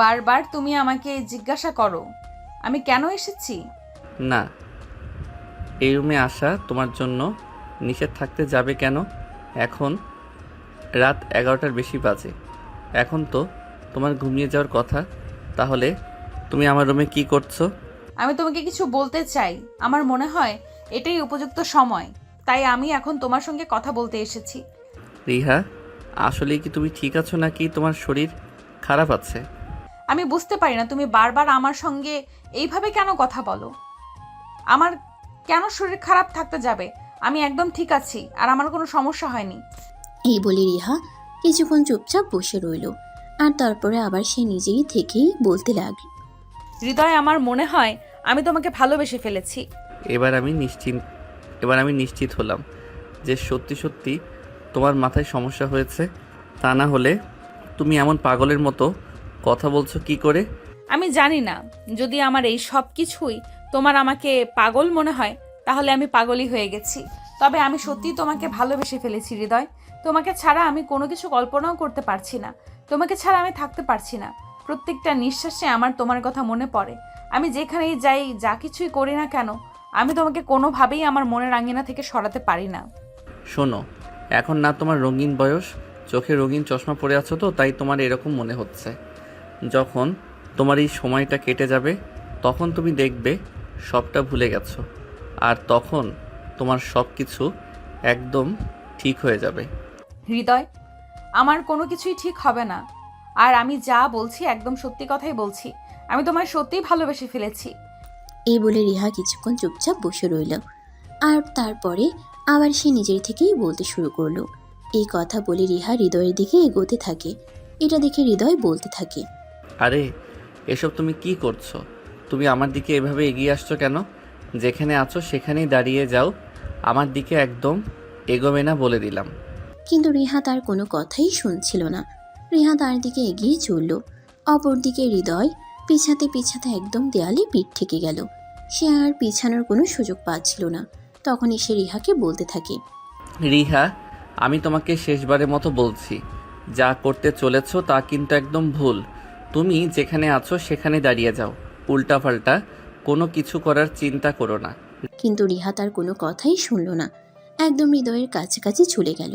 বারবার তুমি আমাকে জিজ্ঞাসা করো আমি কেন এসেছি। না, এই রুমে আসা তোমার জন্য নিষেধ থাকতে যাবে কেন? এখন রাত 11টার বেশি বাজে, এখন তো তোমার ঘুমিয়ে যাওয়ার কথা। তাহলে তুমি আমার রুমে কি করছো? আমি তোমাকে কিছু বলতে চাই, আমার মনে হয় এটাই উপযুক্ত সময়, তাই আমি এখন তোমার সঙ্গে কথা বলতে এসেছি। রিহা, আসলে কি তুমি ঠিক আছো নাকি তোমার শরীর খারাপ আছে? আমি বুঝতে পারি না তুমি বারবার আমার সঙ্গে এইভাবে কেন কথা বলো। আমার কেন শরীর খারাপ থাকতে যাবে? আমি একদম ঠিক আছি আর আমার কোনো সমস্যা হয়নি। এই বলে রিহা কিছুক্ষণ চুপচাপ বসে রইল আর তারপরে আবার সে নিজেই থেকেই বলতে লাগল, হৃদয়, আমার মনে হয় আমি তোমাকে ভালোবেসে ফেলেছি। এবার আমি নিশ্চিত হলাম যে সত্যি সত্যি তোমার মাথায় সমস্যা হয়েছে। তা না হলে তুমি এমন পাগলের মতো কথা বলছো কি করে? আমি জানি না, যদি আমার এই সব কিছুই তোমার আমাকে পাগল মনে হয় তাহলে আমি পাগলই হয়ে গেছি। তবে আমি সত্যিই তোমাকে ভালোবেসে ফেলেছি হৃদয়। তোমাকে ছাড়া আমি কোনো কিছু কল্পনাও করতে পারছি না। তোমাকে ছাড়া আমি থাকতে পারছি না। প্রত্যেকটা নিঃশ্বাসে আমার তোমার কথা মনে পড়ে। আমি যেখানেই যাই, যা কিছুই করি না কেন, আমি তোমাকে কোনোভাবেই আমার মনের আঙিনা থেকে সরাতে পারি না। শোনো, এখন না তোমার রঙিন বয়স, চোখে রঙিন চশমা পরে আছো তো তাই তোমার এরকম মনে হচ্ছে। যখন তোমার এই সময়টা কেটে যাবে তখন তুমি দেখবে সবটা ভুলে গেছো, আর তখন তোমার সব কিছু একদম ঠিক হয়ে যাবে। হৃদয়, আমার কোনো কিছুই ঠিক হবে না। আর আমি যা বলছি একদম সত্যি কথাই বলছি। আমি তোমায় সত্যিই ভালোবেসে ফেলেছি। এই বলে রিহা কিছুক্ষণ চুপচাপ বসে রইল। আর তারপরে আবার সে নিজের থেকেই বলতে শুরু করলো। এই কথা বলে রিহা হৃদয়ের দিকে এগোতে থাকে। এটা দেখে হৃদয় বলতে থাকে, আরে এসব তুমি কি করছো? তুমি আমার দিকে এভাবে এগিয়ে আসছো কেন? যেখানে আছো সেখানেই দাঁড়িয়ে যাও, আমার দিকে একদম এগোবে না বলে দিলাম। কিন্তু রিহা তার কোনো কথাই শুনছিল না। রিহা তার দিকে এগিয়ে চলল। অপরদিকে হৃদয় পিছাতে পিছাতে একদম দেয়ালে পিঠ ঠেকে গেল। সে আর পিছানোর কোনো সুযোগ পাচ্ছিল না। তখনই সে রিহাকে বলতে থাকে, রিহা, আমি তোমাকে শেষবারের মতো বলছি, যা করতে চলেছো তা কিন্তু একদম ভুল। তুমি যেখানে আছো সেখানে দাঁড়িয়ে যাও, উল্টাপাল্টা কোনো কিছু করার চিন্তা করো না। কিন্তু রিহা তার কোনো কথাই শুনল না। একদম হৃদয়ের কাছাকাছি চলে গেল।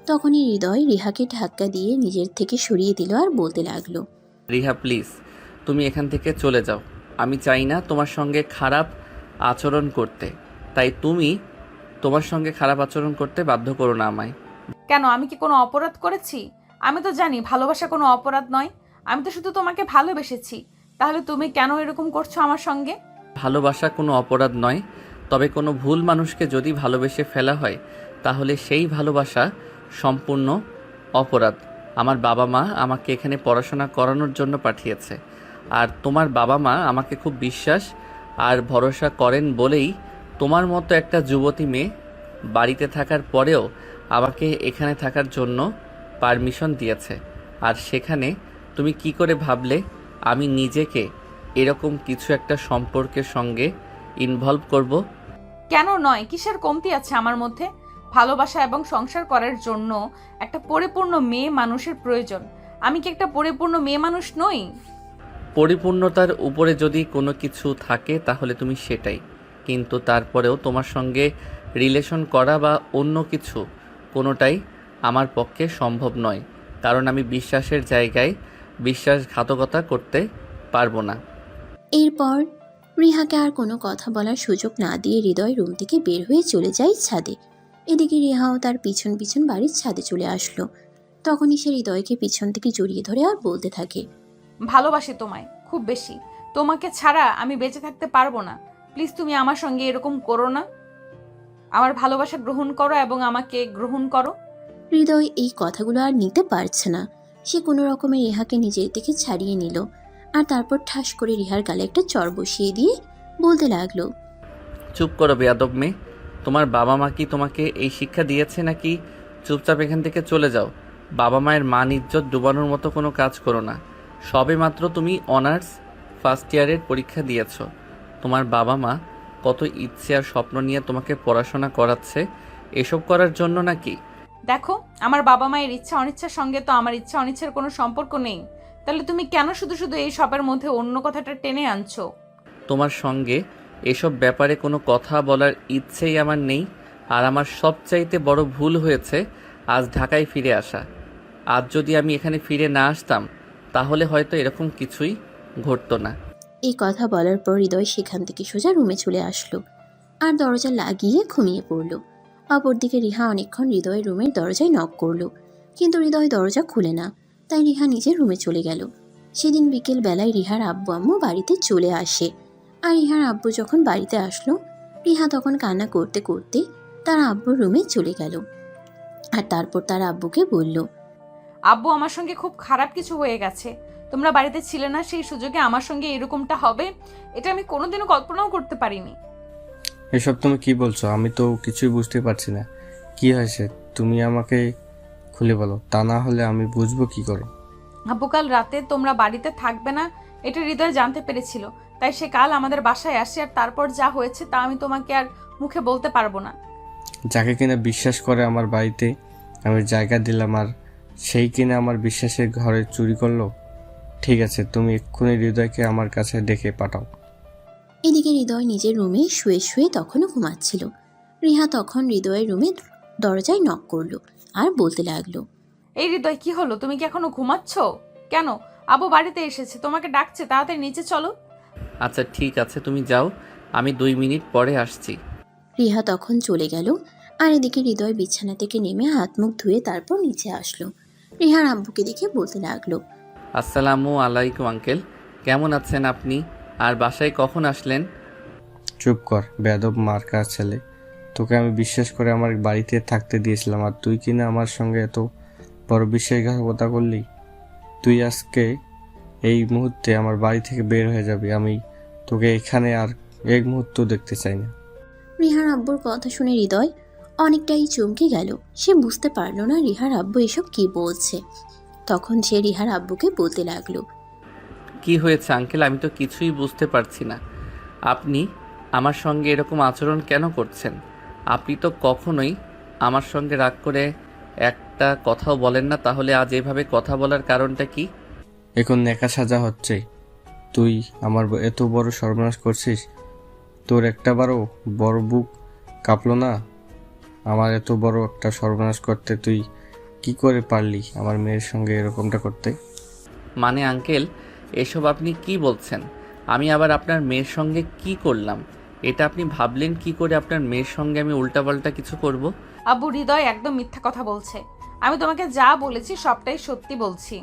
তখনই হৃদয় রিহাকে ধাক্কা দিয়ে নিজের থেকে সরিয়ে দিল আর বলতে লাগলো, রিহা প্লিজ, তুমি এখান থেকে চলে যাও। আমি চাই না তোমার সঙ্গে খারাপ আচরণ করতে, তাই তুমি তোমার সঙ্গে খারাপ আচরণ করতে বাধ্য করো না আমায়। কেন, আমি কি কোনো অপরাধ করেছি? আমি তো জানি ভালোবাসা কোনো অপরাধ নয়। আমি তো শুধু তোমাকে ভালোবেসেছি। তাহলে তুমি কেন এরকম করছো আমার সঙ্গে? ভালোবাসা কোনো অপরাধ নয়, তবে কোনো ভুল মানুষকে যদি ভালোবেসে ফেলা হয় তাহলে সেই ভালোবাসা সম্পূর্ণ অপরাধ। আমার বাবা মা আমাকে এখানে পড়াশোনা করানোর জন্য পাঠিয়েছে, আর তোমার বাবা মা আমাকে খুব বিশ্বাস আর ভরসা করেন বলেই তোমার মতো একটা যুবতী মেয়ে বাড়িতে থাকার পরেও আমাকে এখানে থাকার জন্য পারমিশন দিয়েছে। আর সেখানে তুমি কি করে ভাবলে আমি নিজেকে এরকম কিছু একটা সম্পর্কের সঙ্গে ইনভলভ করব? কেন নয়? কিসের কমতি আছে আমার মধ্যে? ভালোবাসা এবং সংসার করার জন্য একটা পরিপূর্ণ মেয়ে মানুষের প্রয়োজন। আমি কি একটা পরিপূর্ণ মেয়ে মানুষ নই? পরিপূর্ণতার উপরে যদি কোনো কিছু থাকে তাহলে তুমি সেটাই, কিন্তু তারপরেও তোমার সঙ্গে রিলেশন করা বা অন্য কিছু কোনোটাই আমার পক্ষে সম্ভব নয়, কারণ আমি বিশ্বাসের জায়গায় বিশ্বাসঘাতকতা করতে পারবো না। এরপর রিহাকে আর কোনো কথা বলার সুযোগ না দিয়ে হৃদয় রুম থেকে বের হয়ে চলে যায় ছাদে। এদিকে রিহাও তার পিছন পিছন বাড়ির ছাদে চলে আসলো। তখনই সে হৃদয়কে পিছন থেকে জড়িয়ে ধরে আর বলতে থাকে, ভালোবাসি তোমায় খুব বেশি। তোমাকে ছাড়া আমি বেঁচে থাকতে পারবো না। প্লিজ তুমি আমার সঙ্গে এরকম করো না। আমার ভালোবাসা গ্রহণ করো এবং আমাকে গ্রহণ করো। হৃদয় এই কথাগুলো আর নিতে পারছে না। সে কোনো রকমে রিহাকে নিজের থেকে ছাড়িয়ে নিল আর তারপর ঠাস করে রিহার গালে একটা চড় বসিয়ে দিয়ে বলতে লাগলো, চুপ করো বেয়াদব মেয়ে, তোমার বাবা মা কি তোমাকে এই শিক্ষা দিয়েছে নাকি? চুপচাপ এখান থেকে চলে যাও। বাবা মায়ের মান ইজ্জত ডুবানোর মতো কোনো কাজ করো না। সবে মাত্র তুমি অনার্স ফার্স্ট ইয়ারের পরীক্ষা দিয়েছো। তোমার বাবা মা কত ইচ্ছে আর স্বপ্ন নিয়ে তোমাকে পড়াশোনা করাচ্ছে, এসব করার জন্য নাকি? দেখো, আমার বাবা মায়ের ইচ্ছা অনিচ্ছার সঙ্গে তো আমার ইচ্ছা অনিচ্ছার কোনো সম্পর্ক নেই। তাহলে তুমি কেন শুধু শুধু এই সবের মধ্যে অন্য কথাটা টেনে আনছো? তোমার সঙ্গে এসব ব্যাপারে কোনো কথা বলার ইচ্ছেই আমার নেই। আর আমার সবচাইতে বড় ভুল হয়েছে আজ ঢাকায় ফিরে আসা। আজ যদি আমি এখানে ফিরে না আসতাম তাহলে হয়তো এরকম কিছুই ঘটতো না। এই কথা বলার পর হৃদয় সেখান থেকে সোজা রুমে চলে আসলো আর দরজা লাগিয়ে ঘুমিয়ে পড়ল। অপরদিকে রিহা অনেকক্ষণ হৃদয়ের রুমের দরজায় নক করলো, কিন্তু হৃদয় দরজা খুলে না। তাই রিহা নিজের রুমে চলে গেল। সেদিন বিকেল বেলায় রিহার আব্বু আম্মু বাড়িতে চলে আসে। আর রিহার আব্বু যখন বাড়িতে আসলো, রিহা তখন কান্না করতে করতে তার আব্বুর রুমে চলে গেল। আর তারপর তার আব্বুকে বলল, আব্বু, আমার সঙ্গে খুব খারাপ কিছু হয়ে গেছে। তোমরা বাড়িতে ছিলে না, সেই সুযোগে আমার সঙ্গে এরকমটা হবে এটা আমি কোনোদিনও কল্পনাও করতে পারিনি। এসব তুমি কি বলছো? আমি তো কিছুই বুঝতে পারছি না। কি হয়েছে তুমি আমাকে খুলে বলো, তা না হলে আমি বুঝবো কি করে। আব্বু, কাল রাতে তোমরা বাড়িতে থাকবে না এটা হৃদয় জানতে পেরেছিল, তাই সে কাল আমাদের বাসায় আসে। আর তারপর যা হয়েছে তা আমি তোমাকে আর মুখে বলতে পারবো না। যাকে কিনা বিশ্বাস করে আমার বাড়িতে আমি জায়গা দিলাম, আর সেই কিনা আমার বিশ্বাসের ঘরে চুরি করলো। ঠিক আছে, তুমি এক্ষুনি হৃদয়কে আমার কাছে ডেকে পাঠাও। এদিকে হৃদয় নিজের রুমে শুয়ে শুয়ে তখনও ঘুমাচ্ছিল। রিহা তখন হৃদয়ের রুমে দরজায় নক করলো আর বলতে লাগলো, এই হৃদয়, কি হলো? তুমি কি এখনো ঘুমাচ্ছ? কেন? আবু বাড়িতে এসেছে, তোমাকে ডাকছে, তাড়াতাড়ি নিচে চলো। আচ্ছা ঠিক আছে, তুমি যাও, আমি 2 মিনিট পরে আসছি। রিহা তখন চলে গেল। আর এদিকে হৃদয় বিছানা থেকে নেমে হাত মুখ ধুয়ে তারপর নিচে আসলো। রিহার আব্বুকে দেখে বলতে লাগলো, আসসালামু আলাইকুম আঙ্কেল, কেমন আছেন আপনি? আর বাসায় কখন আসলেন? চুপ কর বেয়াদব মার্কা ছেলে, তোকে আমি বিশ্বাস করে আমার বাড়িতে থাকতে দিয়েছিলাম, আর তুই কিনা আমার সঙ্গে এত বড় বিশ্বাসঘাতকতা করলি। তুই আজকে এই মুহূর্তে আমার বাড়ি থেকে বের হয়ে যাবি। আমি তোকে এখানে আর এক মুহূর্ত দেখতে চাই না। রিহার আব্বুর কথা শুনে হৃদয় অনেকটাই চমকে গেল। সে বুঝতে পারল না রিহার আব্বু এসব কি বলছে। তখন সে রিহার আব্বুকে বলতে লাগলো, কি হয়েছে আঙ্কেল? আমি তো কিছুই বুঝতে পারছি না। আপনি আমার সঙ্গে এরকম আচরণ কেন করছেন? আপনি তো কখনোই আমার সঙ্গে রাগ করে একটা কথাও বলেন না, তাহলে আজ এভাবে কথা বলার কারণটা কি? এখন নেকা সাজা হচ্ছে। তুই আমার এত বড় সর্বনাশ করছিস, তোর একটাবারও বড় বুক কাঁপলো না আমার এত বড় একটা সর্বনাশ করতে? তুই কি করে পারলি আমার মেয়ের সঙ্গে এরকমটা করতে? মানে আঙ্কেল, এসব আপনি কি বলছেন? আমি আবার আপনার মেয়ের সঙ্গে কি করলাম? এটা আপনি ভাবলেন কি করে আপনার মেয়ের সঙ্গে আমি উল্টাপাল্টা কিছু করব? আব্বু, হৃদয় একদম মিথ্যা কথা বলছে। আমি তোমাকে যা বলেছি সবটাই সত্যি বলছি।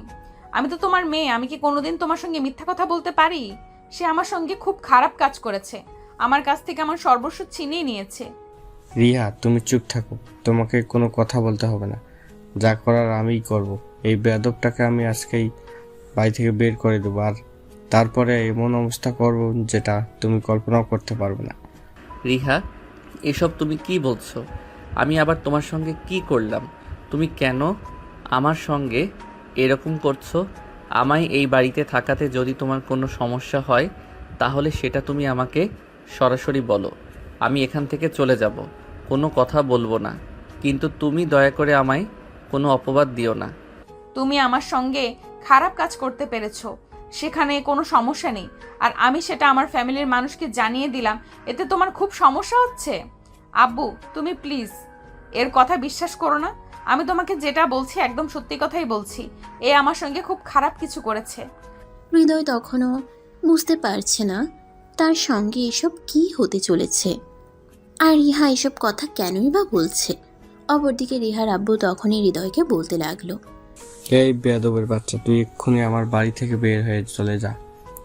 আমি তো তোমার মেয়ে, আমি কি কোনোদিন তোমার সঙ্গে মিথ্যা কথা বলতে পারি? সে আমার সঙ্গে খুব খারাপ কাজ করেছে, আমার কাছ থেকে আমার সর্বস্ব ছিনিয়ে নিয়েছে। রিয়া, তুমি চুপ থাকো, তোমাকে কোনো কথা বলতে হবে না। যা করার আমিই করব। এই বেয়াদবটাকে আমি আজকেই বাড়ি থেকে বের করে দেবো, আর তারপরে এমন অবস্থা করব যেটা তুমি কল্পনাও করতে পারবে না। রিহা, এসব তুমি কি বলছো? আমি আবার তোমার সঙ্গে কি করলাম? তুমি কেন আমার সঙ্গে এরকম করছো? আমায় এই বাড়িতে থাকাতে যদি তোমার কোনো সমস্যা হয় তাহলে সেটা তুমি আমাকে সরাসরি বলো, আমি এখান থেকে চলে যাব, কোনো কথা বলবো না। কিন্তু তুমি দয়া করে আমায় কোনো অপবাদ দিও না। তুমি আমার সঙ্গে খারাপ কাজ করতে পেরেছো, সেখানে কোনো সমস্যা নেই, আর আমি সেটা আমার ফ্যামিলির মানুষকে জানিয়ে দিলাম, এতে তোমার খুব সমস্যা হচ্ছে। আব্বু, তুমি প্লিজ এর কথা বিশ্বাস করো না। আমি তোমাকে যেটা বলছি একদম সত্যি কথাই বলছি। এ আমার সঙ্গে খুব খারাপ কিছু করেছে। হৃদয় তখনও বুঝতে পারছে না তার সঙ্গে এসব কি হতে চলেছে, আর রিহা এসব কথা কেনই বা বলছে। অপরদিকে রিহার আব্বু তখনই হৃদয়কে বলতে লাগলো, এই বেয়াদবের বাচ্চা, তুই এক্ষুনি আমার বাড়ি থেকে বের হয়ে চলে যা,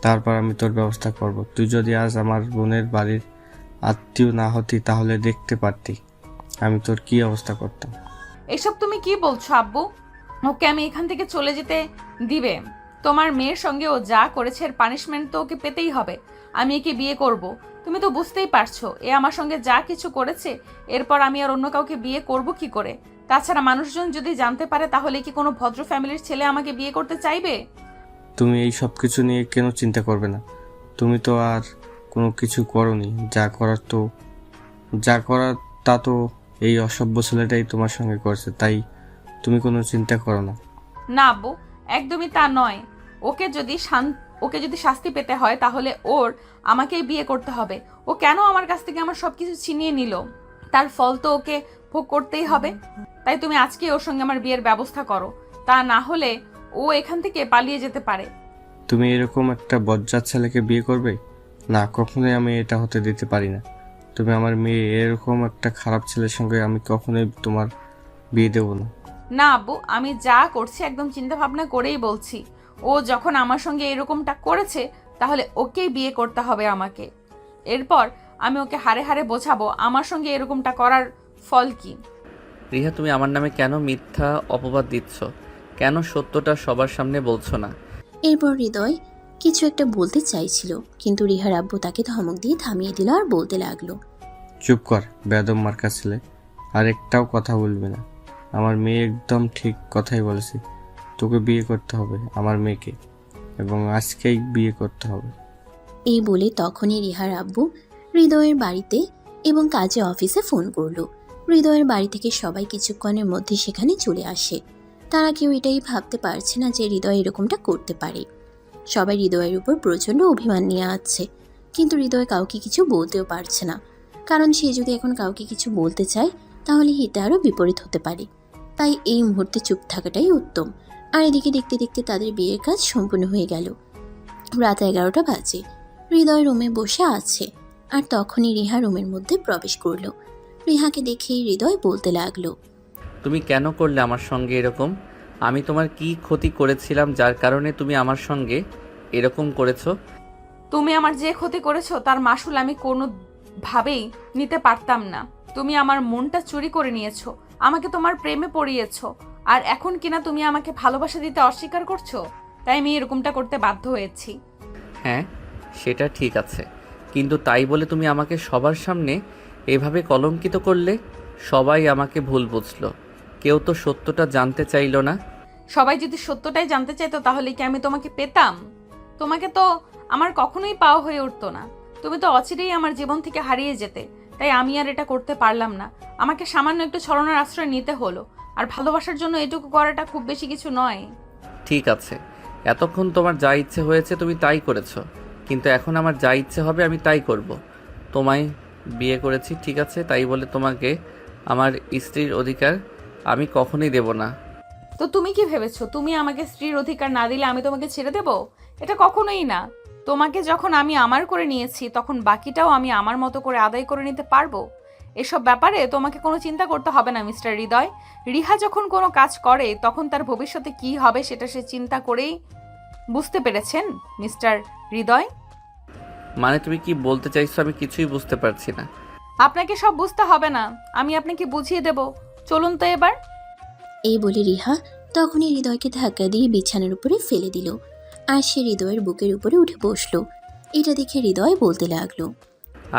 তারপর আমি তোর ব্যবস্থা করব। তুই যদি আজ আমার বোনের বাড়ির আত্মীয় না হতি তাহলে দেখতে পারতি আমি তোর কি অবস্থা করতাম। এসব তুমি কি বলছো আব্বু? ওকে আমি এখান থেকে চলে যেতে দিবে? তোমার মেয়ের সঙ্গে ও যা করেছে এর পানিশমেন্ট তো ওকে পেতেই হবে। আমি একে বিয়ে করব, তুমি তো বুঝতেই পারছো। এ আমার সঙ্গে যা কিছু করেছে, এরপর আমি আর অন্য কাউকে বিয়ে করব কি করে? তাছাড়া মানুষজন যদি জানতে পারে তাহলে কি কোনো ভদ্র ফ্যামিলির ছেলে আমাকে বিয়ে করতে চাইবে? তুমি এই সব কিছু নিয়ে কেন চিন্তা করবে না? তুমি তো আর কোনো কিছু করনি, যা করার তা তো এই অসভ্য ছেলেটাই তোমার সঙ্গে করছে, তাই তুমি কোনো চিন্তা করো না। না আব্বু, একদমই তা নয়। ওকে যদি শাস্তি পেতে হয় তাহলে ওর আমাকেই বিয়ে করতে হবে। ও কেন আমার কাছ থেকে আমার সবকিছু ছিনিয়ে নিল? তার ফল তো ওকে ভোগ করতেই হবে। তাই তুমি আজকে ওর সঙ্গে আমার বিয়ের ব্যবস্থা করো, তা না হলে ও এখান থেকে পালিয়ে যেতে পারে। তুমি এরকম একটা বজ্জাত ছেলেকে বিয়ে করবে? না, কখনোই আমি এটা হতে দিতে পারি না। তুমি আমার মেয়ে, এরকম একটা খারাপ ছেলের সঙ্গে আমি কখনোই তোমার বিয়ে দেবো না। না আব্বু, আমি যা করছি একদম চিন্তা ভাবনা করেই বলছি। ও যখন আমার সঙ্গে এরকমটা করেছে তাহলে ওকেই বিয়ে করতে হবে আমাকে। এরপর আমি ওকে হারে হারে বোঝাবো আমার সঙ্গে এরকমটা করার ফল কি। রিহা, তুমি আমার নামে কেন মিথ্যা অপবাদ দিচ্ছ? কেন সত্যটা সবার সামনে বলছো না? এরপর হৃদয় কিছু একটা বলতে চাইছিল, কিন্তু রিহার আব্বু তাকে ধমক দিয়ে থামিয়ে দিল আর বলতে লাগলো, চুপ কর বেয়াদব মার্কা ছেলে, আর একটাও কথা বলবি না। আমার মেয়ে একদম ঠিক কথাই বলেছে, তোকে বিয়ে করতে হবে আমার মেয়েকে, এবং আজকেই বিয়ে করতে হবে। এই বলে তখনই রিহার আব্বু হৃদয়ের বাড়িতে এবং কাজে অফিসে ফোন করলো। হৃদয়ের বাড়ি থেকে সবাই কিছুক্ষণের মধ্যে সেখানে চলে আসে। তারা কেউ এটাই ভাবতে পারছে না যে হৃদয় এরকমটা করতে পারে। সবাই হৃদয়ের উপর প্রচণ্ড অভিমান নিয়ে আসছে, কিন্তু হৃদয় কাউকে কিছু বলতেও পারছে না, কারণ সে যদি এখন কাউকে কিছু বলতে চায় তাহলে হিতে আরও বিপরীত হতে পারে। তাই এই মুহূর্তে চুপ থাকাটাই উত্তম। আর এদিকে দেখতে দেখতে তাদের বিয়ের কাজ সম্পূর্ণ হয়ে গেল। রাত 11টা বাজে। হৃদয় রুমে বসে আছে, আর তখনই রিহা রুমের মধ্যে প্রবেশ করলো। রিহাকে দেখেই হৃদয় বলতে লাগলো, তুমি কেন করলে আমার সঙ্গে এরকম? আমি তোমার কি ক্ষতি করেছিলাম যার কারণে তুমি আমার সঙ্গে এরকম করেছো? তুমি আমার যে ক্ষতি করেছো তার মাসুল আমি কোনোভাবেই নিতে পারতাম না। তুমি আমার মনটা চুরি করে নিয়েছো, আমাকে তোমার প্রেমে পড়িয়েছো, আর এখন কিনা তুমি আমাকে ভালোবাসা দিতে অস্বীকার করছো। তাই আমি এরকমটা করতে বাধ্য হয়েছি। হ্যাঁ, সেটা ঠিক আছে, কিন্তু তাই বলে তুমি আমাকে সবার সামনে এভাবে কলঙ্কিত করলে। সবাই আমাকে ভুল বুঝলো, কেউ তো সত্যটা জানতে চাইলো না। সবাই যদি সত্যটাই জানতে চাইতো তাহলে কি আমি তোমাকে পেতাম? তোমাকে তো আমার কখনোই পাওয়া হয়ে উঠতো না। তুমি তো অচিরেই আমার জীবন থেকে হারিয়ে যেতে। তাই আমি আর এটা করতে পারলাম না। আমাকে সামান্য একটু ছলনার আশ্রয় নিতে হলো। আর ভালোবাসার জন্য এটুকু করাটা খুব বেশি কিছু নয়। ঠিক আছে, এতক্ষণ তোমার যা ইচ্ছে হয়েছে তুমি তাই করেছো, কিন্তু এখন আমার যা ইচ্ছে হবে আমি তাই করব। তোমায় বিয়ে করেছি, ঠিক আছে, তাই বলে তোমাকে আমার স্ত্রীর অধিকার আমি কখনোই দেব না। তো তুমি কি ভেবেছো তুমি আমাকে স্ত্রীর অধিকার না দিলে আমি তোমাকে ছেড়ে দেব? এটা কখনোই না। তোমাকে যখন আমি আমার করে নিয়েছি তখন বাকিটাও আমি আমার মতো করে আদায় করে নিতে পারবো। এসব ব্যাপারে তোমাকে কোনো চিন্তা করতে হবে না মিস্টার হৃদয়। রিহা যখন কোনো কাজ করে তখন তার ভবিষ্যতে কি হবে সেটা সে চিন্তা করেই বুঝতে পেরেছেন মিস্টার হৃদয়। মানে তুমি কি বলতে চাইছো আমি কিছুই বুঝতে পারছি না। আপনাকে সব বুঝতে হবে না, আমি আপনাকে বুঝিয়ে দেব। চলুন তো এবার। এই বলে রিহা তখনই হৃদয়কে ধাক্কা দিয়ে বিছানার উপরে ফেলে দিল, আর সে হৃদয়ের বুকের উপরে উঠে বসলো। এটা দেখে হৃদয় বলতে লাগলো,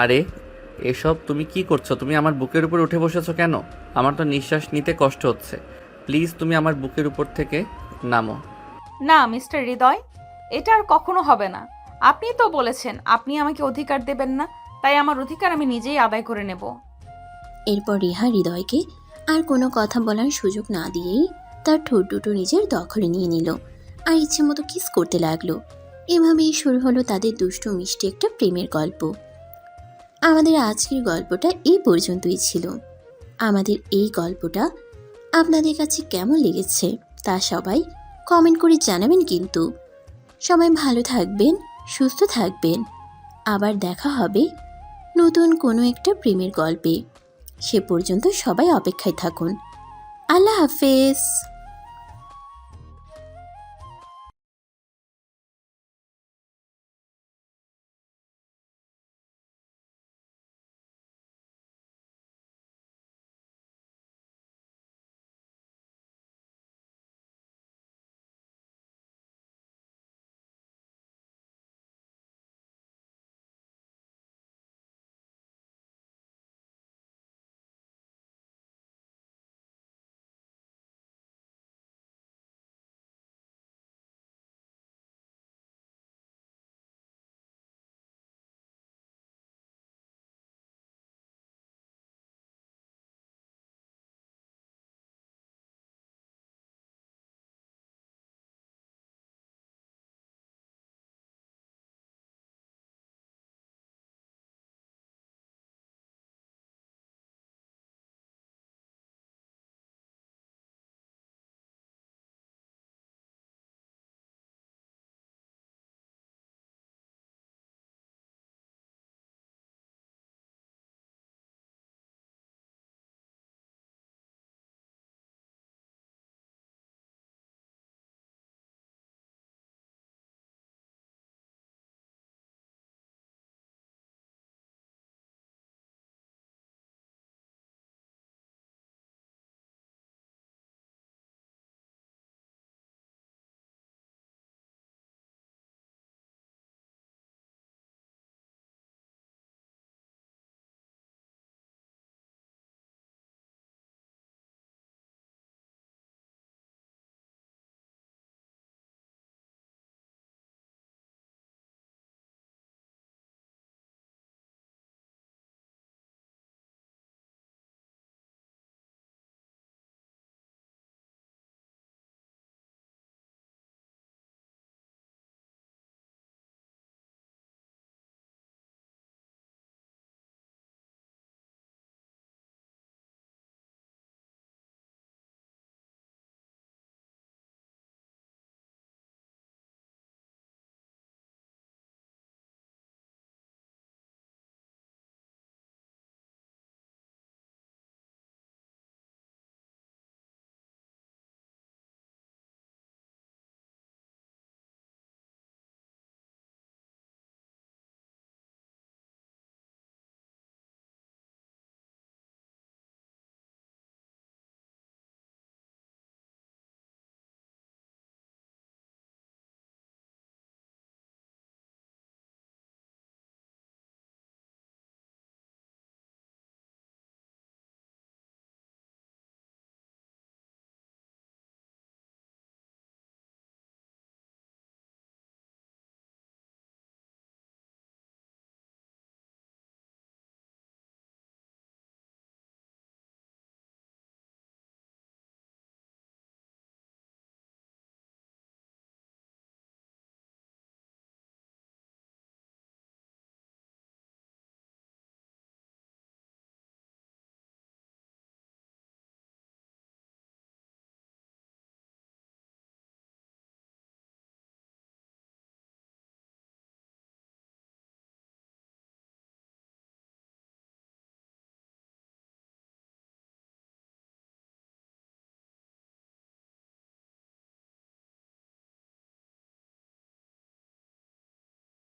আরে এসব তুমি কি করছো? তুমি আমার বুকের উপর উঠে বসেছো কেন? আমার তো নিঃশ্বাস নিতে কষ্ট হচ্ছে। প্লিজ তুমি আমার বুকের উপর থেকে নামো। না মিস্টার হৃদয়, এটা আর কখনো হবে না। আপনি তো বলেছেন আপনি আমাকে অধিকার দেবেন না, তাই আমার অধিকার আমি নিজেই আদায় করে নেব। এরপর রিহা হৃদয়কে আর কোনো কথা বলার সুযোগ না দিয়েই তার ঠোঁট দুটো নিজের দখলে নিয়ে নিল, আর ইচ্ছে মতো কিস করতে লাগলো। এভাবেই শুরু হলো তাদের দুষ্টু মিষ্টি একটা প্রেমের গল্প। আমাদের আজকের গল্পটা এই পর্যন্তই ছিল। আমাদের এই গল্পটা আপনাদের কাছে কেমন লেগেছে তা সবাই কমেন্ট করে জানাবেন। কিন্তু সবাই ভালো থাকবেন, সুস্থ থাকবেন। আবার দেখা হবে নতুন কোনো একটা প্রেমের গল্পে। সে পর্যন্ত সবাই অপেক্ষায় থাকুন। আল্লাহ হাফেজ।